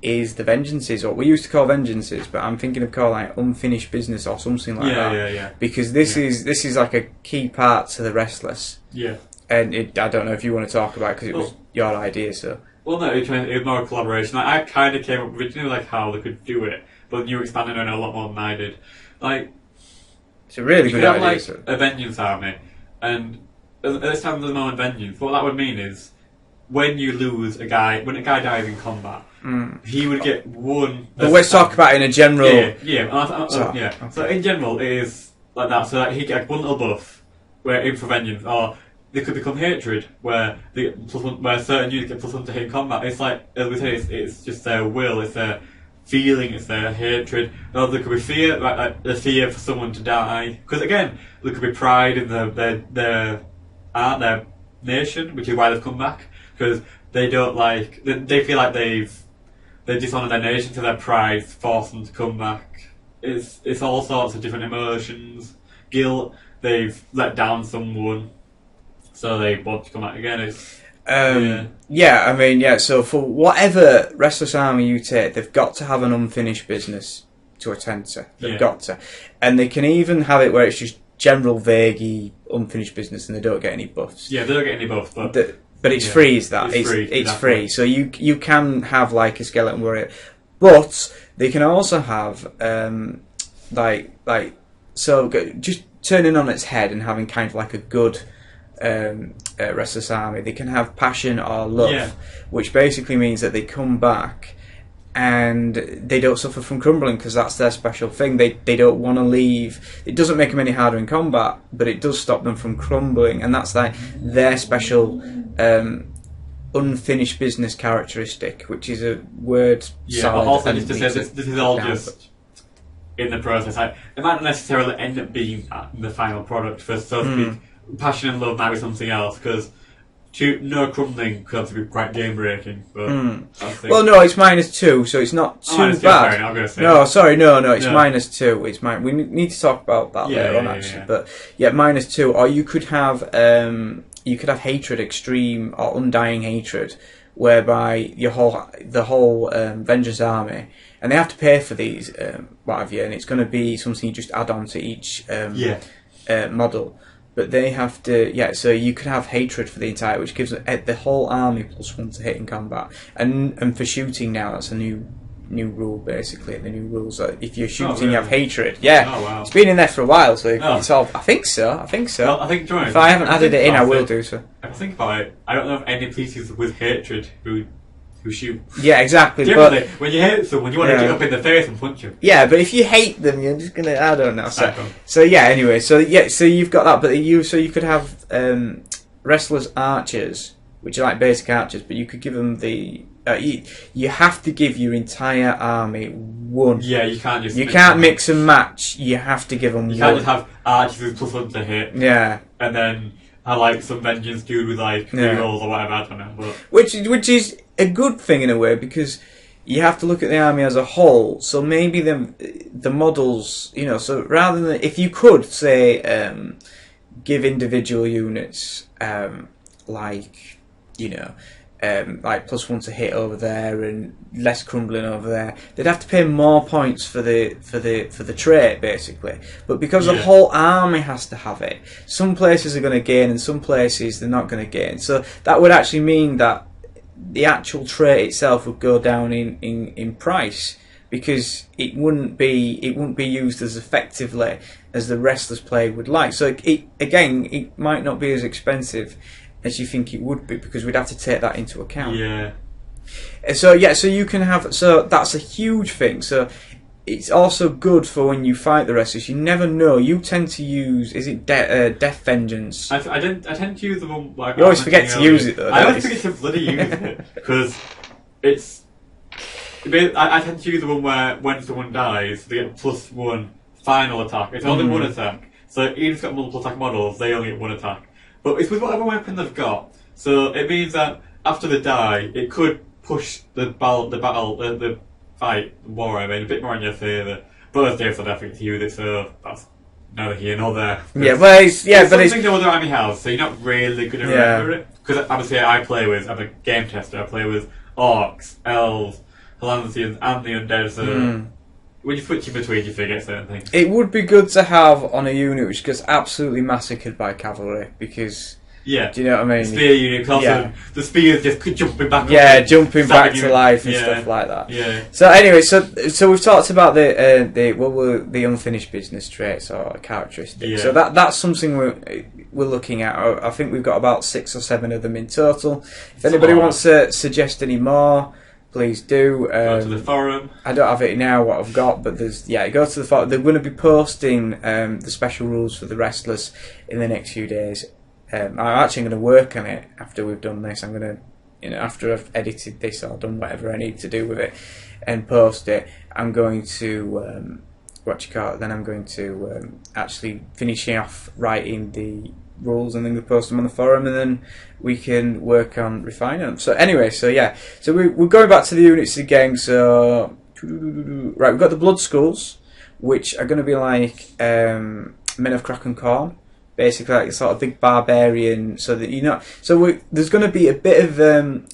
is the vengeances, what we used to call vengeances, but I'm thinking of calling like unfinished business or something like that. Yeah. Because this is like a key part to the Restless. Yeah. And I don't know if you want to talk about it, because it was your idea, so. Well, no, it was more a collaboration. I kind of came up originally like how they could do it, but you expanded on it a lot more than I did. Like, it's a really good idea. Like a vengeance army, and at this time of the moment, vengeance. What that would mean is when you lose a guy, when a guy dies in combat, he would get one. But let's talk about it in a general. Yeah. So in general, it is like that. So that he get one little buff, where in for vengeance, or they could become hatred, where certain units get +1 to hit in combat. It's like, as we say, it's just their will, it's their feeling, it's their hatred. Or there could be fear, like the fear for someone to die. Because again, there could be pride in their art, their nation, which is why they've come back. Because they don't like, they feel like they've dishonoured their nation, so their pride forced them to come back. It's all sorts of different emotions. Guilt, they've let down someone, so they want to come back again. So for whatever Restless Army you take, they've got to have an unfinished business to attend to. They've got to. And they can even have it where it's just general vaguey unfinished business and they don't get any buffs. Yeah, they don't get any buffs, but it's free, is that? It's free. So you can have like a Skeleton Warrior. But they can also have just turning on its head and having kind of like a good Restless Army. They can have passion or love, which basically means that they come back and they don't suffer from crumbling, because that's their special thing. They don't want to leave. It doesn't make them any harder in combat, but it does stop them from crumbling, and that's like their special unfinished business characteristic, which is a word. Also just to say this is all just in the process. It might not necessarily end up being the final product, for so to speak. Passion and love might be something else, because no crumbling could obviously be quite game breaking. But well, no, it's -2, so it's not too bad. I'm gonna say no, sorry, no, it's -2. It's we need to talk about that later on, actually. But -2, or you could have hatred, extreme or undying hatred, whereby the whole vengeance army, and they have to pay for these, what have you, and it's going to be something you just add on to each model. But they have to, so you could have hatred for the entire, which gives the whole army +1 to hit in combat, and for shooting now that's a new rule basically. The new rules are if you're shooting, you have hatred. Yeah, wow. It's been in there for a while, so it's all. I think so. Well, I think if I haven't added it in, I will do so. I think about it. I don't know of any pieces with hatred who shoot. Yeah, exactly. Generally, when you hate someone, you want to get up in the face and punch him. Yeah, but if you hate them, you're just gonna. I don't know. So yeah. Anyway, so you've got that, but you could have Restless archers, which are like basic archers, but you could give them the. You have to give your entire army one. Yeah, you can't just. You can't mix and match. You have to give them. You can't just have archers with +1 to hit. Yeah. And then have like some vengeance dude with like 3 rolls or whatever. I don't know. But which is a good thing in a way, because you have to look at the army as a whole. So maybe the models, so rather than if you could say give individual units like +1 to hit over there and less crumbling over there, they'd have to pay more points for the trait basically. But because the whole army has to have it, some places are going to gain and some places they're not going to gain. So that would actually mean that the actual trait itself would go down in price, because it wouldn't be used as effectively as the Restless plague would like. So it might not be as expensive as you think it would be, because we'd have to take that into account. Yeah. So you can have. So that's a huge thing. So it's also good for when you fight the Restless. You never know. You tend to use. Is it Death Vengeance? I tend to use the one. Like, you always forget to use it though. I always forget to bloody use it because it's. I tend to use the one where when someone dies, they get +1 final attack. It's only 1 attack. So even if it's got multiple attack models, they only get 1 attack. But it's with whatever weapon they've got. So it means that after they die, it could push the fight, war, a bit more in your favour. But as Dave said, I think to use it, so that's neither here nor there. Yeah, but it's something no other army has, so you're not really going to remember it. Because obviously I'm a game tester, I play with orcs, elves, Halanthians, and the undead, so when you switch in between, you forget certain things. It would be good to have on a unit which gets absolutely massacred by cavalry, because... Yeah. Do you know what I mean? Spear unit, also the spears just jumping back up. Yeah, jumping back to life and stuff like that. Yeah. So anyway, so we've talked about the unfinished business traits or characteristics. Yeah. So that's something we're looking at. I think we've got about 6 or 7 of them in total. If anybody wants to suggest any more, please do. Go to the forum. I don't have it now what I've got, but go to the forum. They're going to be posting the special rules for the Restless in the next few days. I'm actually going to work on it after we've done this. I'm going to, after I've edited this or done whatever I need to do with it and post it, I'm going to, then I'm going to actually finish off writing the rules and then we'll post them on the forum, and then we can work on refining them. So anyway, so we're going back to the units again. So, right, we've got the Blood Skulls, which are going to be like Men of Kraken Corn. Basically, like a sort of big barbarian, so that there's going to be a bit of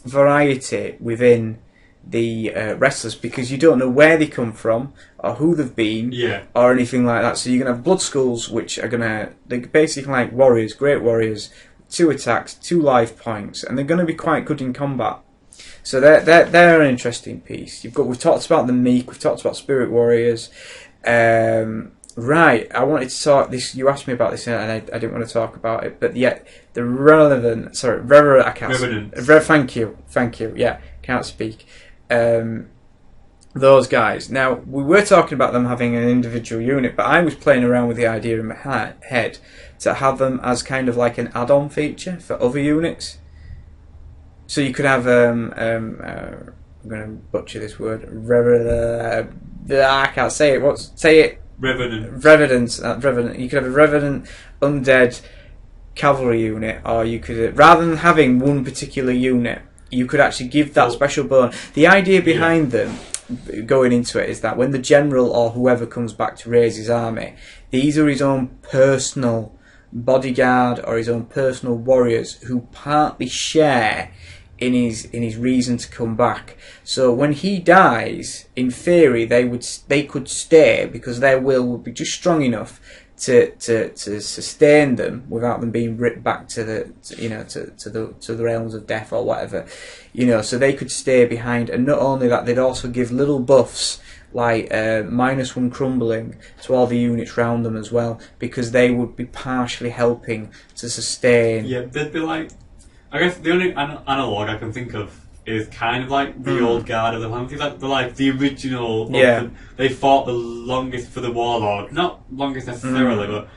variety within the Restless, because you don't know where they come from or who they've been, or anything like that. So you're going to have Blood Skulls, which are they're basically like warriors, great warriors, 2 attacks, 2 life points, and they're going to be quite good in combat. So they're an interesting piece. We've talked about the Meek, we've talked about Spirit Warriors. Right, I wanted to talk this. You asked me about this, and I didn't want to talk about it. But the Revenant. Thank you. Yeah, can't speak. Those guys. Now we were talking about them having an individual unit, but I was playing around with the idea in my head to have them as kind of like an add-on feature for other units. So you could have I'm going to butcher this word. I can't say it. Say it. Revenant. You could have a Revenant undead cavalry unit, or you could, rather than having one particular unit, you could actually give that special bone. The idea behind them, going into it, is that when the general or whoever comes back to raise his army, these are his own personal bodyguard or his own personal warriors who partly share in his reason to come back. So when he dies, in theory, they could stay because their will would be just strong enough to sustain them without them being ripped back to the realms of death or whatever, so they could stay behind. And not only that, they'd also give little buffs like -1 crumbling to all the units around them as well, because they would be partially helping to sustain. Yeah, they'd be like, I guess the only analog I can think of is kind of like the old guard of the Hunters, like the original. Yeah. They fought the longest for the Warlord, not longest necessarily, but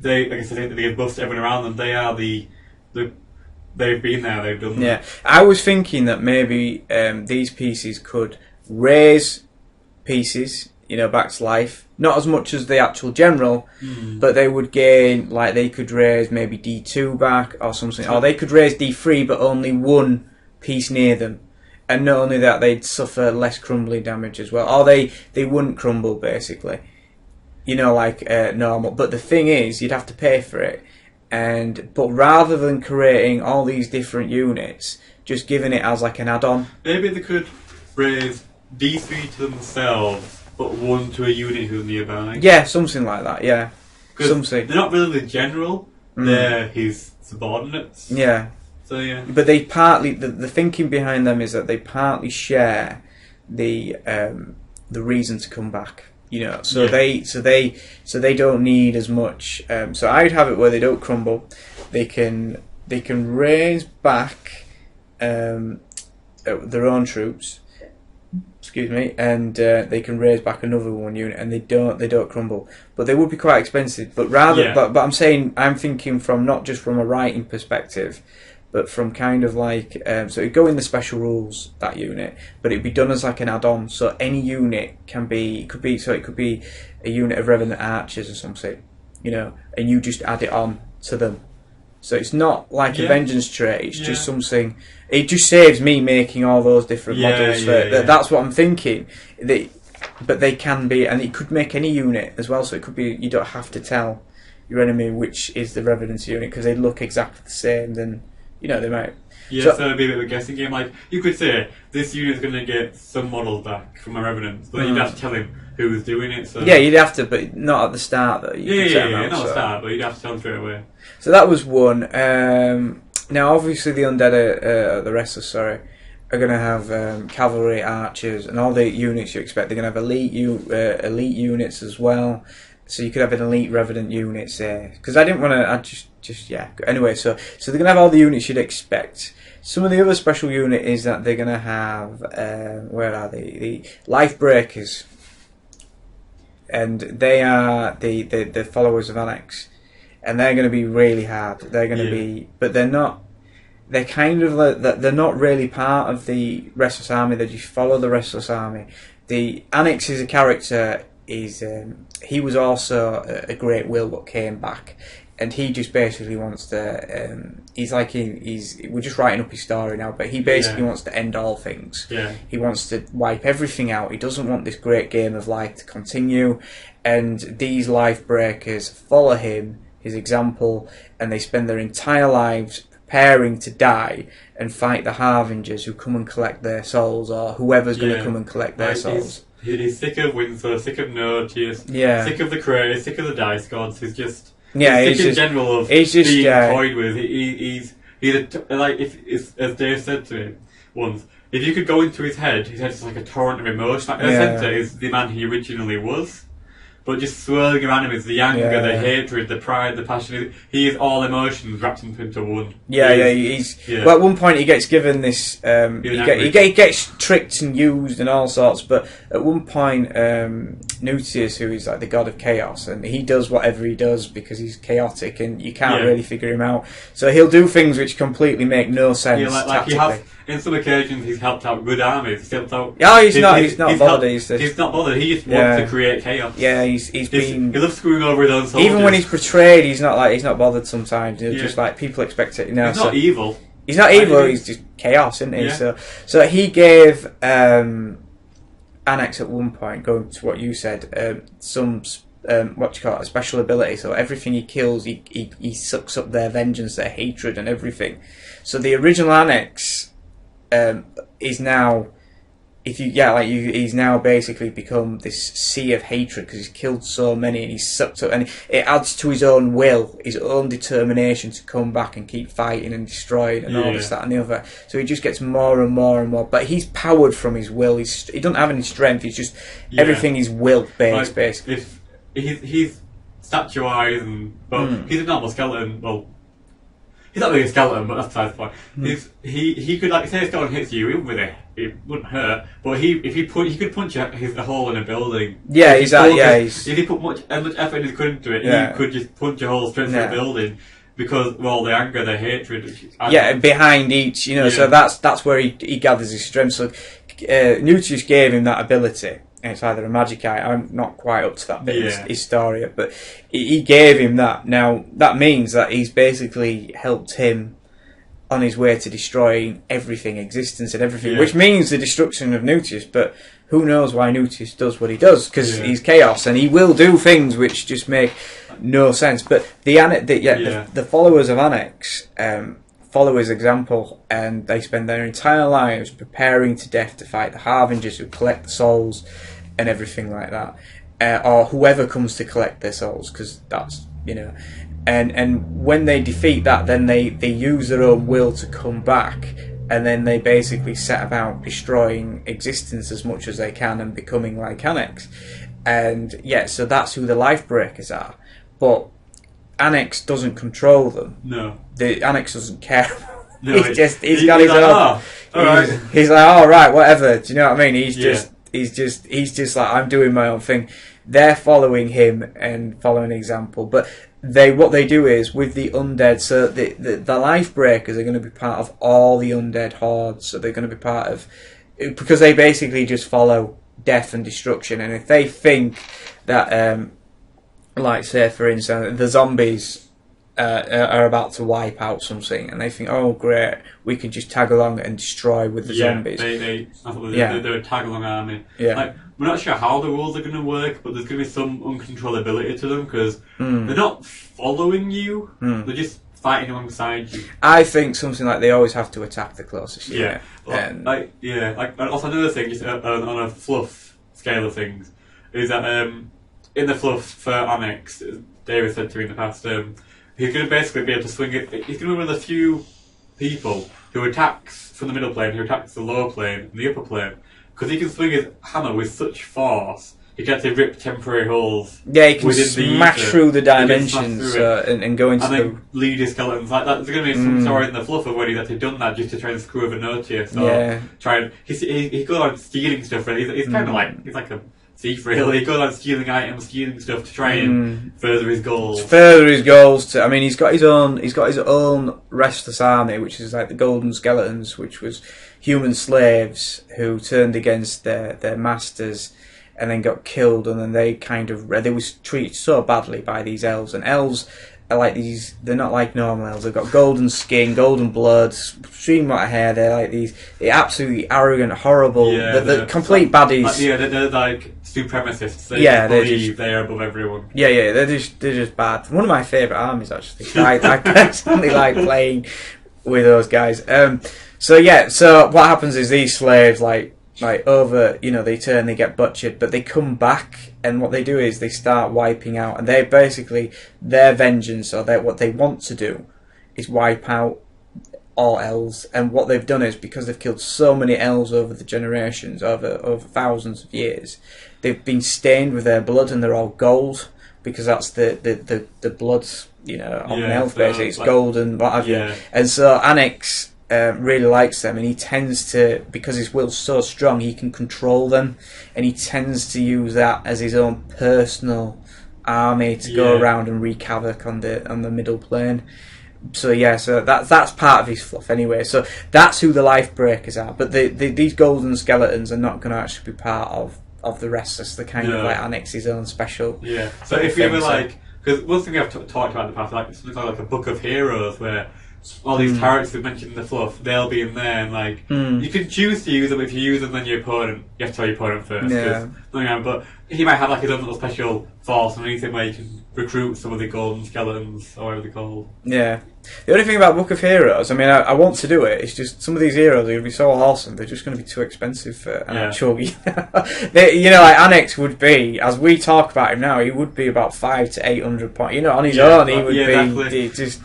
they, like I said, they give buffs to everyone around them. They are they've been there, they've done. Yeah, I was thinking that maybe these pieces could raise pieces, back to life. Not as much as the actual general, but they would gain, like they could raise maybe D2 back or something, or they could raise D3, but only one piece near them. And not only that, they'd suffer less crumbling damage as well, or they wouldn't crumble basically, like normal. But the thing is, you'd have to pay for it. But rather than creating all these different units, just giving it as like an add-on. Maybe they could raise D3 to themselves, but 1 to a unit who's nearby. Yeah, something like that, yeah. Something. They're not really the general, they're his subordinates. Yeah. So yeah. But they partly, the thinking behind them is that they partly share the reason to come back. So they don't need as much. So I'd have it where they don't crumble. They can raise back their own troops. Excuse me, and they can raise back another one unit, and they don't crumble. But they would be quite expensive. But I'm thinking from not just from a writing perspective, but from kind of like so it'd go in the special rules, that unit, but it'd be done as like an add-on. So any unit it could be a unit of Revenant Archers or something, and you just add it on to them. So it's not like a vengeance trait, it's just something. It just saves me making all those different models. That's what I'm thinking. But they can be, and it could make any unit as well. So it could be, you don't have to tell your enemy which is the Revenant unit, because they look exactly the same. Then they might. Yeah, so it'd be a bit of a guessing game. Like, you could say, this unit's going to get some models back from a Revenant, but then you'd have to tell him who's doing it. So. Yeah, you'd have to, but not at the start, though. Not at the start, but you'd have to tell him straight away. So that was one. Now, obviously, the Undead, the Restless, are going to have cavalry, archers, and all the units you expect. They're going to have elite units as well. So you could have an elite Revenant unit, say. Because I didn't want to, Anyway, so they're going to have all the units you'd expect. Some of the other special unit is that they're going to have, where are they? The Life Breakers. And they are the followers of Annex. And they're going to be really hard. They're going to be, but they're not. They're kind of like, they're not really part of the Restless Army. They just follow the Restless Army. The Annex is a character. He was also a great will that came back, and he just basically wants to. We're just writing up his story now, but he basically wants to end all things. Yeah. He wants to wipe everything out. He doesn't want this great game of life to continue, and these Life Breakers follow him, his example, and they spend their entire lives preparing to die and fight the Harbingers who come and collect their souls, or whoever's going to come and collect their souls. He's sick of Windsor, sick of Notius, sick of the Craze, sick of the Dice Gods. He's just sick in general of being toyed with. He's like, as Dave said to me once, if you could go into his head's just like a torrent of emotion. Like, the centre is the man he originally was. But just swirling around him is the anger, the hatred, the pride, the passion. He is all emotions wrapped into one. Well, at one point he gets given this. He gets tricked and used and all sorts. But at one point, Nutius, who is like the god of chaos, and he does whatever he does because he's chaotic, and you can't really figure him out. So he'll do things which completely make no sense. Yeah, like he has. In some occasions, he's helped out good armies. He's helped out. He's not bothered. He's not bothered. He just wants to create chaos. Yeah, he loves screwing over his own soldiers. Even when he's portrayed, he's not bothered sometimes. Just like people expect it. He's not evil. He's not evil. He's just chaos, isn't he? Yeah. So he gave Annex at one point, going to what you said, some a special ability. So everything he kills, he sucks up their vengeance, their hatred, and everything. So the original Annex is now he's now basically become this sea of hatred because he's killed so many and he's sucked up, and it adds to his own will, his own determination to come back and keep fighting and destroying and all this, that, and the other. So he just gets more and more and more. But he's powered from his will. He doesn't have any strength. He's just everything is will based, basically. If he's statuesque, and he's a normal skeleton. Well, he's not really a skeleton, but that's besides the point. He could, like, say a skeleton hits you, even with it wouldn't hurt. But he could punch a hole in a building. Yeah, if he put as much effort as he could into it, he could just punch a hole straight through a building because of all the anger, the hatred. Behind each, so that's where he gathers his strength. So Nutius gave him that ability. It's either a magic eye. I'm not quite up to that bit of his story yet, but he gave him that. Now, that means that he's basically helped him on his way to destroying everything, existence and everything, which means the destruction of Nutius, but who knows why Nutius does what he does, because he's chaos, and he will do things which just make no sense. But the followers of Annex follow his example, and they spend their entire lives preparing to death to fight the Harbingers who collect the souls and everything like that, or whoever comes to collect their souls, because that's, and when they defeat that, then they use their own will to come back, and then they basically set about destroying existence as much as they can and becoming like Annex. And so that's who the Life Breakers are. But Annex doesn't control them. No. The Annex doesn't care. No, he's got his own. He's like, all right, whatever. Do you know what I mean? He's just like, I'm doing my own thing. They're following him and following an example. But what they do is with the undead. So the Life Breakers are going to be part of all the undead hordes. So they're going to be part of, because they basically just follow death and destruction. And if they think that like, say, for instance, the zombies are about to wipe out something, and they think, oh, great, we could just tag along and destroy with the zombies. They're a tag-along army. Yeah. Like, we're not sure how the rules are going to work, but there's going to be some uncontrollability to them, because they're not following you, they're just fighting alongside you. I think something like they always have to attack the closest unit. And also another thing, just on a fluff scale of things, is that in the fluff for Annex, David said to me in the past, he's going to basically be able to swing it. He's going to be one of the few people who attacks from the middle plane, who attacks the lower plane and the upper plane, because he can swing his hammer with such force. He can actually rip temporary holes. Yeah, he can smash through the dimensions and go into then lead his skeletons like that. There's going to be some story in the fluff of when he's actually done that just to try and screw over Notius. He goes on stealing stuff. He's kind of like, he's like a thief, really. He goes on stealing items, stealing stuff to try and further his goals. I mean, he's got his own Restless army, which is like the Golden Skeletons, which was human slaves who turned against their masters and then got killed, and then they was treated so badly by these elves. And elves are like these, they're not like normal elves. They've got golden skin, golden blood, extreme white hair. They're like they're absolutely arrogant, horrible, the complete baddies. They're like supremacists. They believe they are above everyone. They're just bad. One of my favourite armies, actually. I personally like playing with those guys. So what happens is these slaves like over, they turn, they get butchered, but they come back, and what they do is they start wiping out, and they basically, their vengeance, or what they want to do, is wipe out all elves. And what they've done is, because they've killed so many elves over the generations, over thousands of years, they've been stained with their blood, and they're all gold, because that's the blood, on an elf basically, it's gold and what have you. And so Annex really likes them, and he tends to, because his will's so strong, he can control them, and he tends to use that as his own personal army to go around and wreak havoc on the middle plane. So that's part of his fluff anyway. So that's who the Life Breakers are. But these Golden Skeletons are not going to actually be part of the Restless. They're kind of like Annex's own special. So if you ever because one thing I've talked about in the past, like something like a Book of Heroes, where all these characters we mentioned in the fluff, they'll be in there, and like you can choose to use them. If you use them, then your opponent, you have to tell your opponent first. Yeah. But he might have like his own little special force and anything where you can recruit some of the golden skeletons or whatever they're called. Yeah. The only thing about Book of Heroes, I mean, I want to do it. It's just some of these heroes are going to be so awesome. They're just going to be too expensive for an actual. You know, like Annex would be, as we talk about him now, he would be about 500 to 800 points. You know, on his own, he would be just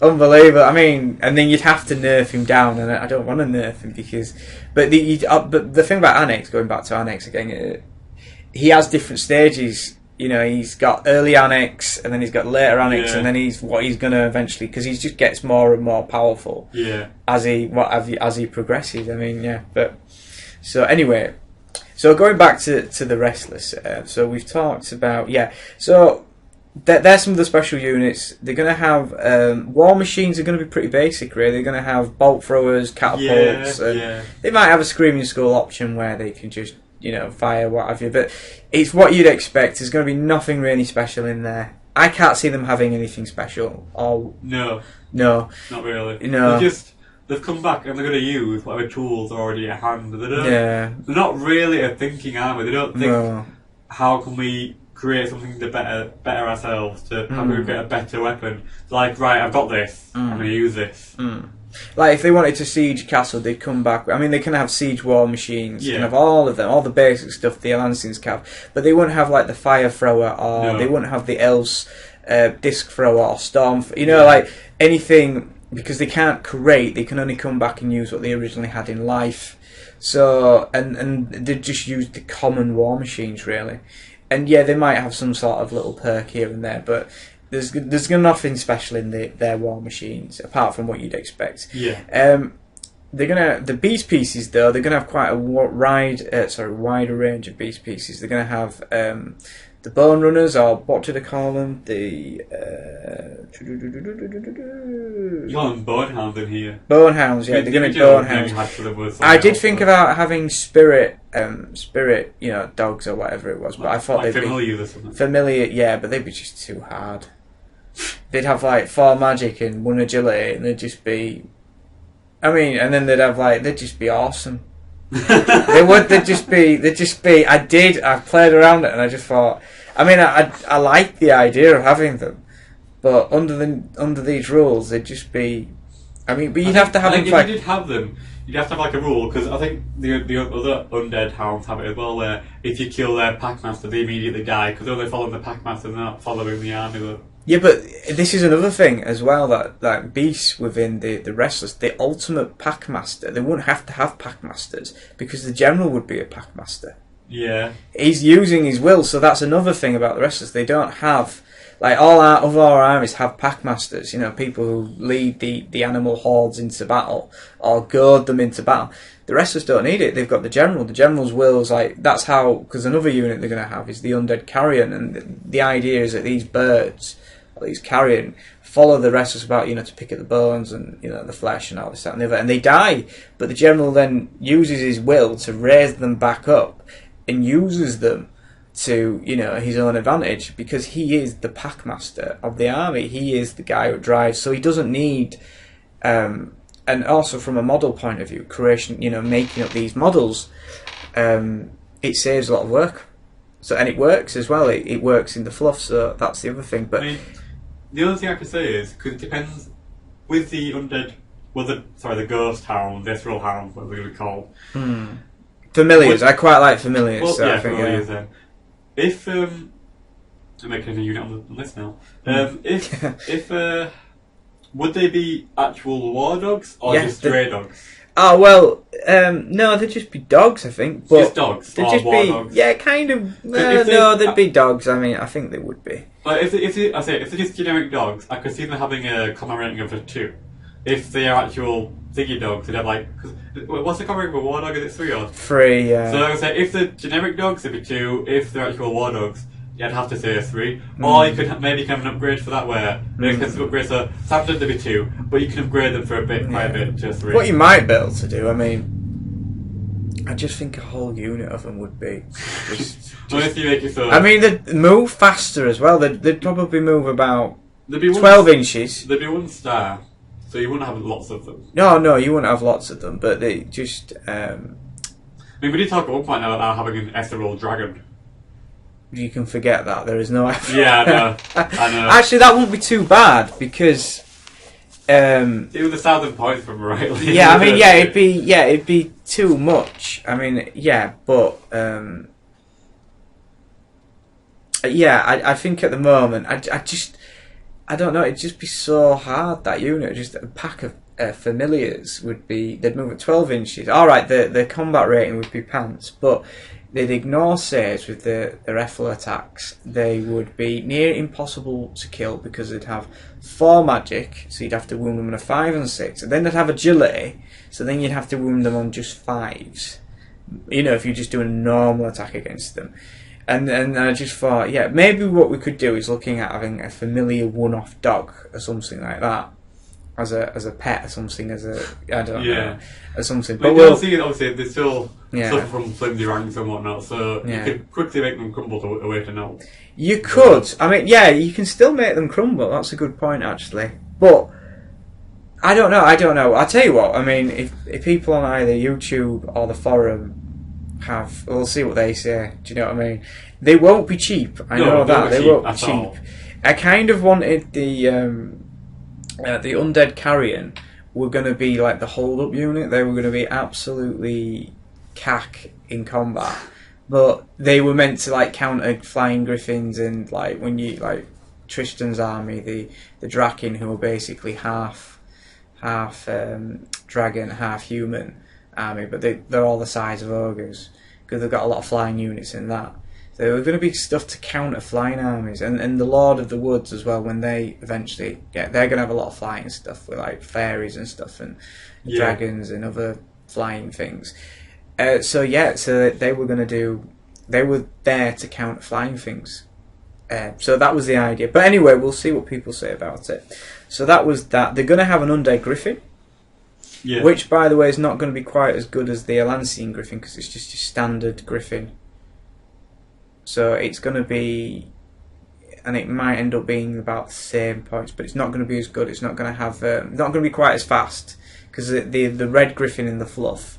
unbelievable. I mean, and then you'd have to nerf him down, and I don't want to nerf him because. But the thing about Annex, going back to Annex again, he has different stages. You know, he's got early Annex, and then he's got later Annex, and then he's what he's going to eventually, because he just gets more and more powerful as he progresses. I mean, but so anyway, so going back to the Restless, so we've talked about so there's some of the special units. They're going to have war machines are going to be pretty basic, really. They're going to have bolt throwers, catapults, and they might have a Screaming Skull option where they can just, you know, fire, what have you, but it's what you'd expect. There's going to be nothing really special in there. I can't see them having anything special. No, not really. No, they've come back and they're going to use whatever tools are already at hand. They're not really a thinking army. They don't think how can we create something to better ourselves, to how can we create a better weapon. It's like, right, I've got this. I'm going to use this. Like, if they wanted to siege a castle, they'd come back. I mean, they can have siege war machines. You can have all of them, all the basic stuff the Lancings have. But they wouldn't have, like, the fire thrower, or they wouldn't have the elves disc thrower or storm. You know, like, anything, because they can't create, they can only come back and use what they originally had in life. So, and they just use the common war machines, really. And, they might have some sort of little perk here and there, but there's nothing special in their war machines apart from what you'd expect. The beast pieces, though, they're gonna have quite a wider range of beast pieces. They're gonna have the bone runners, or what do they call them? You call them bone hounds in here. Bone hounds, they're gonna bone hounds. I did think about having spirit, you know, dogs or whatever it was, but I thought they'd be familiar, but they'd be just too hard. They'd have like 4 magic and 1 agility, and they'd just be. I mean, and then they'd just be awesome. They'd just be. I played around it, and I just thought. I mean, I like the idea of having them, but under these rules, they'd just be. I mean, but you'd have to have them. If you did have them, you'd have to have like a rule, because I think the other undead hounds have it as well, where if you kill their packmaster, they immediately die, because they're only following the packmaster, they're not following the army. Though. Yeah, but this is another thing as well, that beasts within the Restless, the ultimate packmaster, they wouldn't have to have packmasters, because the general would be a packmaster. Yeah. He's using his will, so that's another thing about the Restless. They don't have, like, all our armies have packmasters, you know, people who lead the animal hordes into battle, or goad them into battle. The Restless don't need it. They've got the general. The general's will is like, that's how, because another unit they're going to have is the Undead Carrion, and the idea is that these birds, these carrion, follow the Restless about, you know, to pick at the bones and, you know, the flesh and all this, that and the other, and they die. But the general then uses his will to raise them back up and uses them to, you know, his own advantage, because he is the packmaster of the army. He is the guy who drives, so he doesn't need. And also from a model point of view, creation, you know, making up these models, it saves a lot of work. So, and it works as well. It works in the fluff. So that's the other thing. But I mean, the other thing I could say is, because it depends with the undead, the ghost hound, the ethereal hound, whatever they're called. Familiars. I quite like familiars. Well, so familiars. Then, if I'm making a unit on the list now. If would they be actual war dogs or just stray dogs? Oh, well, no, they'd just be dogs, I think. But just dogs? They'd just war be, dogs? Yeah, kind of. No, they'd be dogs. I mean, I think they would be. If they're just generic dogs, I could see them having a common rating of a 2. If they are actual thingy dogs, they'd have like... what's the common rating of a war dog? Is it 3 or...? 3, yeah. So I would say, if they're generic dogs, it'd be 2. If they're actual war dogs, I'd have to say a 3. Or you could maybe have an upgrade for that where you can upgrade, so standard they'd be 2, but you can upgrade them for quite a bit to a 3. What you might be able to do, I mean, I just think a whole unit of them would be just if you make it so. I mean, they'd move faster as well. They'd probably move about 12 inches. There'd be 1 star. So you wouldn't have lots of them. No, you wouldn't have lots of them, but they just. I mean, we did talk at one point about having an ethereal dragon. You can forget that there is no. Yeah, I know. Actually, that wouldn't be too bad because. It was 1,000 points from Riley. Yeah, I mean, it'd be too much. I mean, yeah, but I think at the moment, I don't know. It'd just be so hard, that unit. Just a pack of familiars they'd move at 12 inches. All right, the combat rating would be pants, but they'd ignore saves with their FL attacks. They would be near impossible to kill because they'd have 4 magic, so you'd have to wound them on a 5 and 6. And then they'd have agility, so then you'd have to wound them on just 5s. You know, if you're just doing a normal attack against them. And I just thought, yeah, maybe what we could do is looking at having a familiar one-off dog or something like that. As a pet or something, I don't know, or something. But we'll see. Obviously, they still suffer from flimsy ranks and whatnot, so you could quickly make them crumble away to null. You could. I mean, you can still make them crumble. That's a good point, actually. But I don't know. I'll tell you what. I mean, if people on either YouTube or the forum we'll see what they say. Do you know what I mean? They won't be cheap. I know that they won't be cheap. I kind of wanted the Undead Carrion were going to be like the hold-up unit. They were going to be absolutely cack in combat, but they were meant to like counter flying griffins and like when you like Tristan's army, the Draken, who are basically half dragon, half human army, but they're all the size of ogres because they've got a lot of flying units in that. So there were going to be stuff to counter flying armies, and the Lord of the Woods as well. When they eventually they're going to have a lot of flying stuff with like fairies and stuff and dragons and other flying things. So they were going to they were there to counter flying things. So that was the idea. But anyway, we'll see what people say about it. So that was that. They're going to have an Undead Griffin. Yeah. Which, by the way, is not going to be quite as good as the Elancian Griffin because it's just your standard Griffin. So it's going to be, and it might end up being about the same points, but it's not going to be as good. It's not going to have, not going to be quite as fast because the red Griffin in the fluff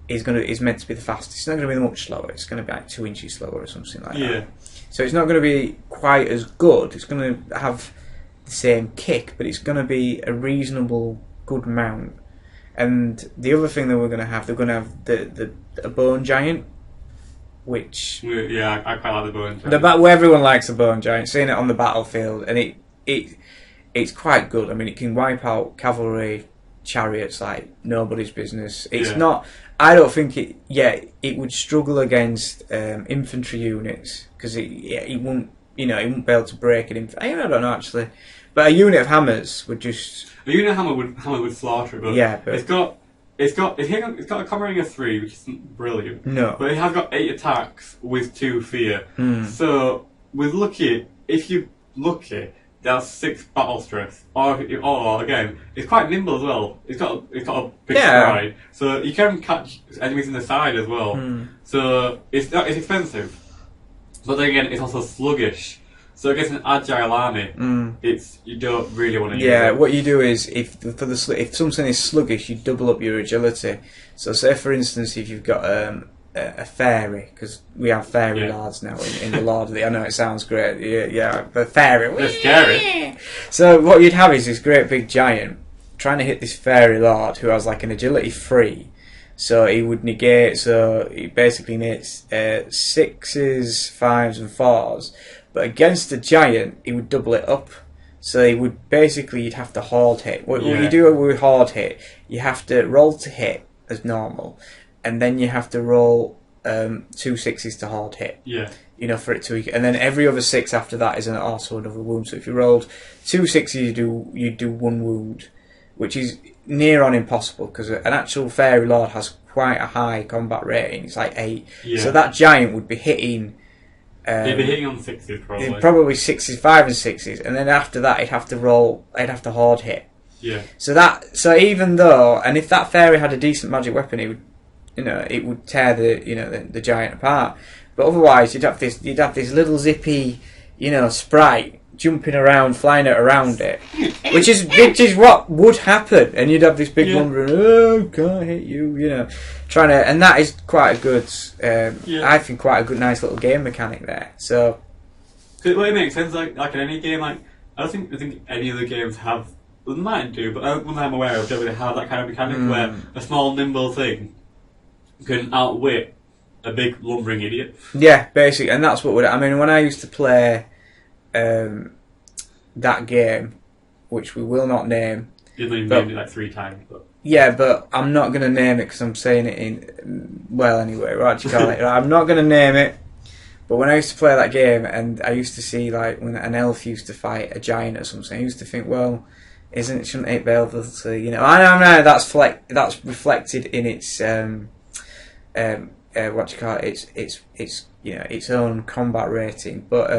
is meant to be the fastest. It's not going to be much slower. It's going to be like 2 inches slower or something like that. So it's not going to be quite as good. It's going to have the same kick, but it's going to be a reasonable good mount. And the other thing that they're going to have a bone giant, which I quite like the bone giant. Where everyone likes a bone giant, seeing it on the battlefield, and it's quite good. I mean, it can wipe out cavalry chariots like nobody's business. It's not. I don't think it would struggle against infantry units because it won't. It wouldn't be able to break it. I don't know actually, but a unit of hammers would just. A unit of hammer would slaughter it, but it's got a combat rating of 3, which isn't brilliant. No, but it has got 8 attacks with 2 fear. So if you're lucky, that's 6 battle stress. Or again, it's quite nimble as well. It's got a big stride, so you can catch enemies in the side as well. So it's expensive, but then again, it's also sluggish. So against an agile army, you don't really want to use it. Yeah, what you do is if something is sluggish, you double up your agility. So say for instance, if you've got a fairy, because we have fairy lords now in the Lord of the. I know it sounds great. Yeah, the fairy. They're scary. So what you'd have is this great big giant trying to hit this fairy lord who has like an agility 3. So he would negate. So he basically negates 6s, 5s, and 4s. But against the giant, he would double it up. So he would you'd have to hard hit. What you do with hard hit, you have to roll to hit as normal, and then you have to roll 2 6s to hard hit. Yeah. For it to, and then every other 6 after that is also another wound. So if you rolled 2 6s, you do 1 wound, which is near on impossible because an actual fairy lord has quite a high combat rating. It's like 8. Yeah. So that giant would be hitting. He'd be hitting on 6s probably. Probably 6s, 5 and 6s, and then after that he'd have to hard hit. Yeah. So even though, and if that fairy had a decent magic weapon, it would tear the giant apart. But otherwise, you'd have this little zippy, sprite jumping around, flying it around it, which is what would happen, and you'd have this big lumbering, oh, can't hit you, you know, trying to, and that is quite a good, I think quite a good, nice little game mechanic there. So, well, it makes sense. Like in any game, like I think any of the games have. Well, they might do, but one I'm aware of don't really have that kind of mechanic where a small nimble thing can outwit a big lumbering idiot. Yeah, basically, and that's what I mean. When I used to play that game, which we will not name, You've named it like 3 times, but yeah, but I'm not going to name it because I'm saying it in anyway. Right, you call it. I'm not going to name it. But when I used to play that game, and I used to see like when an elf used to fight a giant or something, I used to think, well, shouldn't it be able to, you know? I know that's reflected in its what you call it? It's you know, its own combat rating, but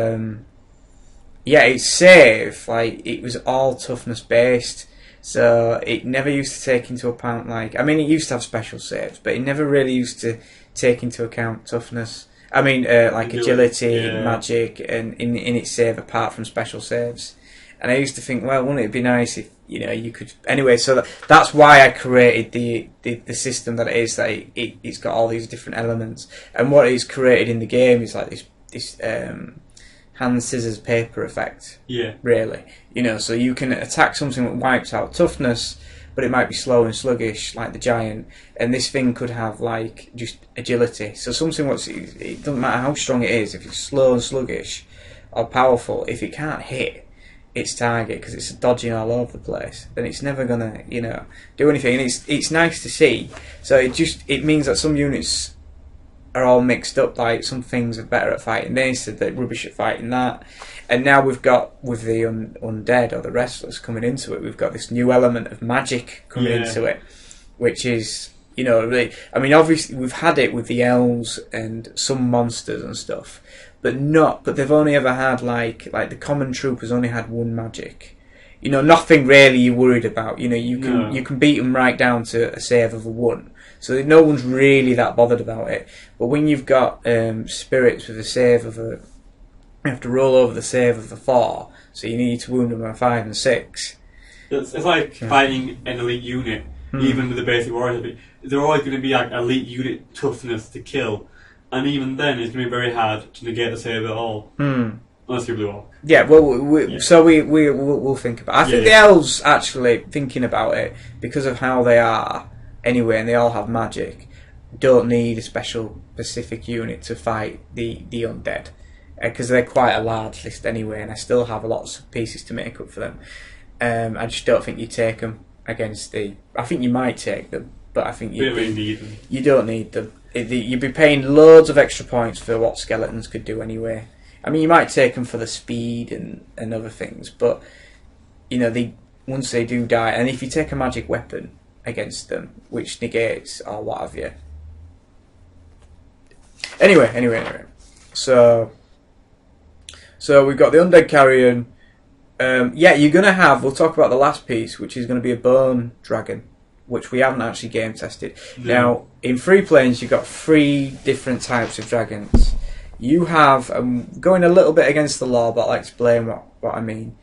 yeah, its save, like, it was all toughness based, so it never used to take into account, like, I mean, it used to have special saves, but it never really used to take into account toughness. I mean, like agility, magic, and in its save apart from special saves. And I used to think, well, wouldn't it be nice if, you know, you could... Anyway, so that's why I created the system that it is, that it's got all these different elements. And what is created in the game is like this hand, scissors, paper effect. Yeah. Really. You know, so you can attack something that wipes out toughness, but it might be slow and sluggish, like the giant. And this thing could have, like, just agility. So something it doesn't matter how strong it is, if it's slow and sluggish or powerful, if it can't hit its target because it's dodging all over the place, then it's never gonna, you know, do anything. And it's nice to see. So it means that some units are all mixed up. Like, some things are better at fighting this, they're rubbish at fighting that. And now we've got, with the undead or the restless coming into it, we've got this new element of magic coming into it, which is, you know, really, I mean, obviously we've had it with the elves and some monsters and stuff, but they've only ever had like the common troopers only had one magic. You know, nothing really you're worried about. You know, you can beat them right down to a save of a 1. So no one's really that bothered about it. But when you've got spirits with a save of you have to roll over the save of a 4, so you need to wound them on 5 and 6. It's like fighting an elite unit, even with the basic warriors. They're always going to be like elite unit toughness to kill. And even then, it's going to be very hard to negate the save at all. Unless you're Blue Orc. Yeah, well, so we'll think about it. I think the elves, actually, thinking about it, because of how they are, anyway, and they all have magic, don't need a specific unit to fight the undead. Because they're quite a large list anyway, and I still have lots of pieces to make up for them. I just don't think you take them against I think you might take them, but I think you don't need them. You'd be paying loads of extra points for what skeletons could do anyway. I mean, you might take them for the speed and other things, but, you know, once they do die, and if you take a magic weapon against them, which negates or what have you. Anyway. So we've got the Undead Carrion. You're going to have, we'll talk about the last piece, which is going to be a bone dragon, which we haven't actually game tested. No. Now, in Free Planes, you've got 3 different types of dragons. You have, going a little bit against the law, but I'll explain what I mean.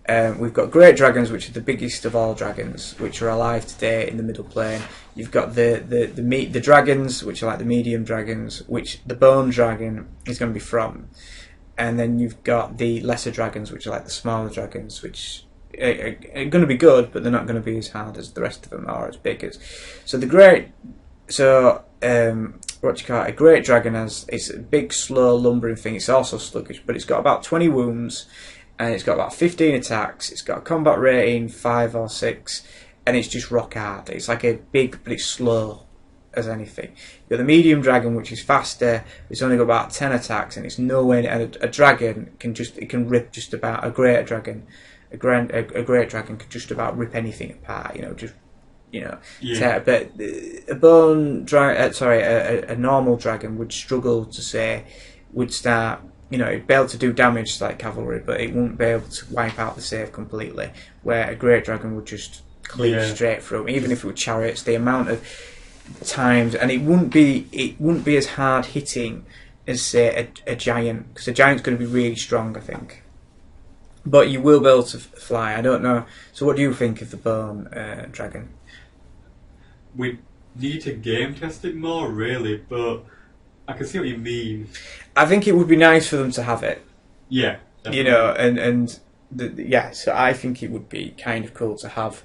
We've got great dragons, which are the biggest of all dragons, which are alive today in the middle plane. You've got the dragons, which are like the medium dragons, which the bone dragon is going to be from. And then you've got the lesser dragons, which are like the smaller dragons, which are going to be good, but they're not going to be as hard as the rest of them or as big as. So a great dragon it's a big, slow, lumbering thing. It's also sluggish, but it's got about 20 wounds, and it's got about 15 attacks. It's got a combat rating 5 or 6, and it's just rock hard. It's like a big, but it's slow as anything. You've got the medium dragon, which is faster. It's only got about 10 attacks, and it's nowhere. And a dragon can rip just about a great dragon. A great dragon can just about rip anything apart. You know, but a normal dragon would struggle to start. You know, it'd be able to do damage like cavalry, but it wouldn't be able to wipe out the save completely. Where a great dragon would just cleave straight through, even if it were chariots. The amount of times, and it wouldn't be as hard hitting as say a giant, because a giant's going to be really strong, I think. But you will be able to fly. I don't know. So what do you think of the bone dragon? We need to game test it more, really, but I can see what you mean. I think it would be nice for them to have it. Yeah, definitely. You know, and yeah, so I think it would be kind of cool to have.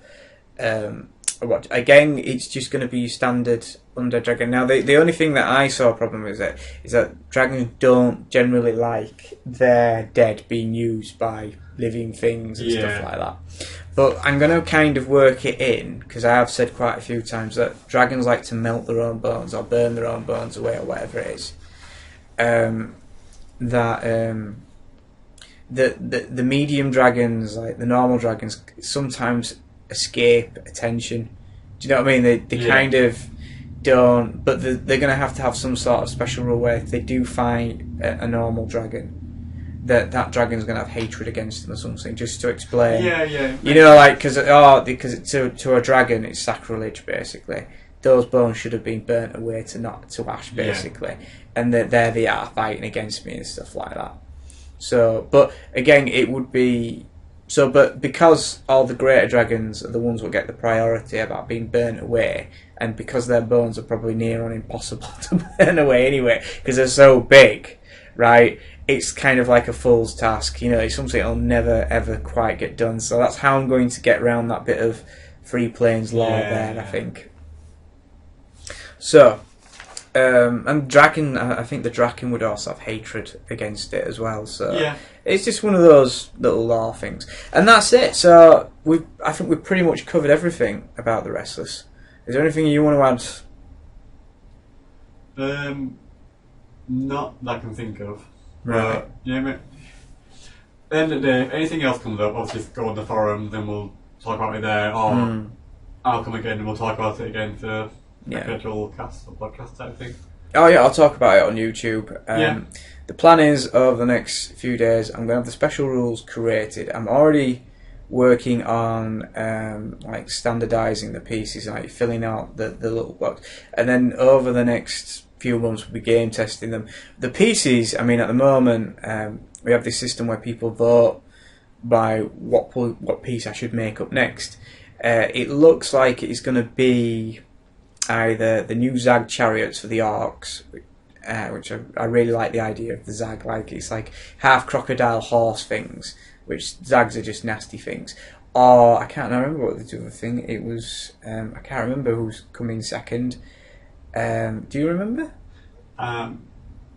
What again? It's just going to be standard Undead Dragon. Now, the only thing that I saw a problem with it is that dragons don't generally like their dead being used by living things and stuff like that. But I'm going to kind of work it in, because I have said quite a few times that dragons like to melt their own bones or burn their own bones away or whatever it is. The medium dragons, like the normal dragons, sometimes escape attention. Do you know what I mean? They kind of don't, but they're going to have some sort of special rule where if they do find a normal dragon, that dragon's going to have hatred against them or something, just to explain. Yeah. You know, like because to a dragon it's sacrilege basically. Those bones should have been burnt away to ash basically, and there they are fighting against me and stuff like that. So, but again, it would be. So, but because all the greater dragons are the ones that get the priority about being burnt away, and because their bones are probably near on impossible to burn away anyway, because they're so big, right? It's kind of like a fool's task, you know. It's something that'll never ever quite get done. So that's how I'm going to get around that bit of Free Plains lore there, I think. So, and dragon, I think the dragon would also have hatred against it as well. So it's just one of those little lore things, and that's it. So I think we've pretty much covered everything about the Restless. Is there anything you want to add? Not that I can think of. Right. At the end of the day, if anything else comes up, obviously go on the forum, then we'll talk about it there, or I'll come again and we'll talk about it again for a virtual cast or podcast type thing. Oh yeah, I'll talk about it on YouTube. The plan is over the next few days I'm going to have the special rules created. I'm already working on like standardising the pieces, like filling out the little box, and then over the next few months we'll be game testing them. The pieces, I mean, at the moment we have this system where people vote by what piece I should make up next. It looks like it's going to be either the new Zag chariots for the orcs, which I really like the idea of the Zag, like it's like half crocodile horse things, which Zags are just nasty things. Or I can't remember what the other thing. It was I can't remember who's coming second. Do you remember?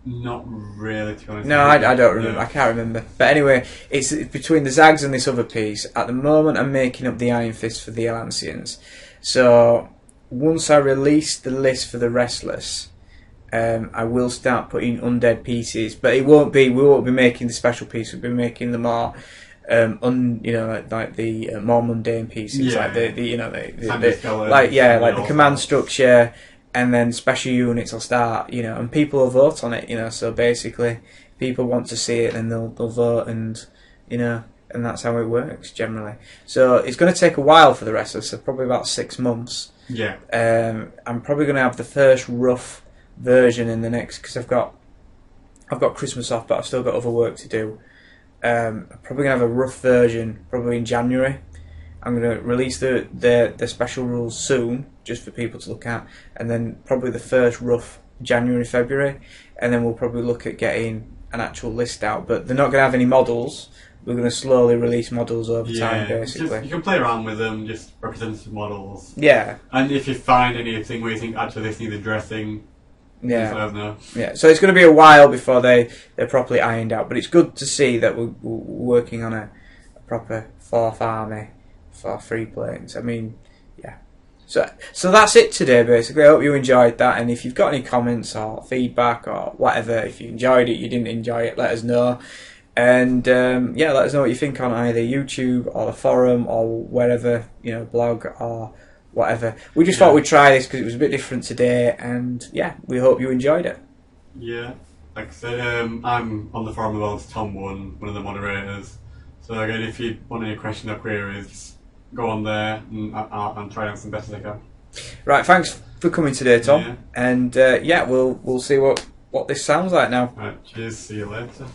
Not really, to be honest. No, I don't remember. I can't remember. But anyway, it's between the Zags and this other piece. At the moment, I'm making up the Iron Fist for the Elancians. So once I release the list for the Restless, I will start putting undead pieces. But we won't be making the special piece. We'll be making the more like the more mundane pieces, like the command structure. And then special units will start, and people will vote on it, so basically people want to see it and they'll vote, and and that's how it works generally. So it's going to take a while for the Restless, so probably about 6 months. Yeah. I'm probably going to have the first rough version in the next, because I've got Christmas off, but I've still got other work to do. I'm probably going to have a rough version probably in January. I'm going to release the special rules soon, just for people to look at, and then probably the first rough January, February, and then we'll probably look at getting an actual list out. But they're not going to have any models. We're going to slowly release models over time, basically. You can play around with them, just representative models. Yeah. And if you find anything where you think, actually, this needs addressing, just let us know. Yeah. So it's going to be a while before they're properly ironed out, but it's good to see that we're working on a proper fourth army for Free Plains. I mean, yeah. So that's it today, basically. I hope you enjoyed that, and if you've got any comments or feedback or whatever, if you enjoyed it, you didn't enjoy it, let us know. And let us know what you think on either YouTube or the forum or wherever, blog or whatever. We just thought we'd try this because it was a bit different today, and we hope you enjoyed it. Yeah, like I said, I'm on the forum as well as Tom one of the moderators. So again, if you want any questions or queries, just go on there and I'll try and answer them best as I can. Right, thanks for coming today, Tom. Yeah. And we'll see what this sounds like now. Right, cheers, see you later.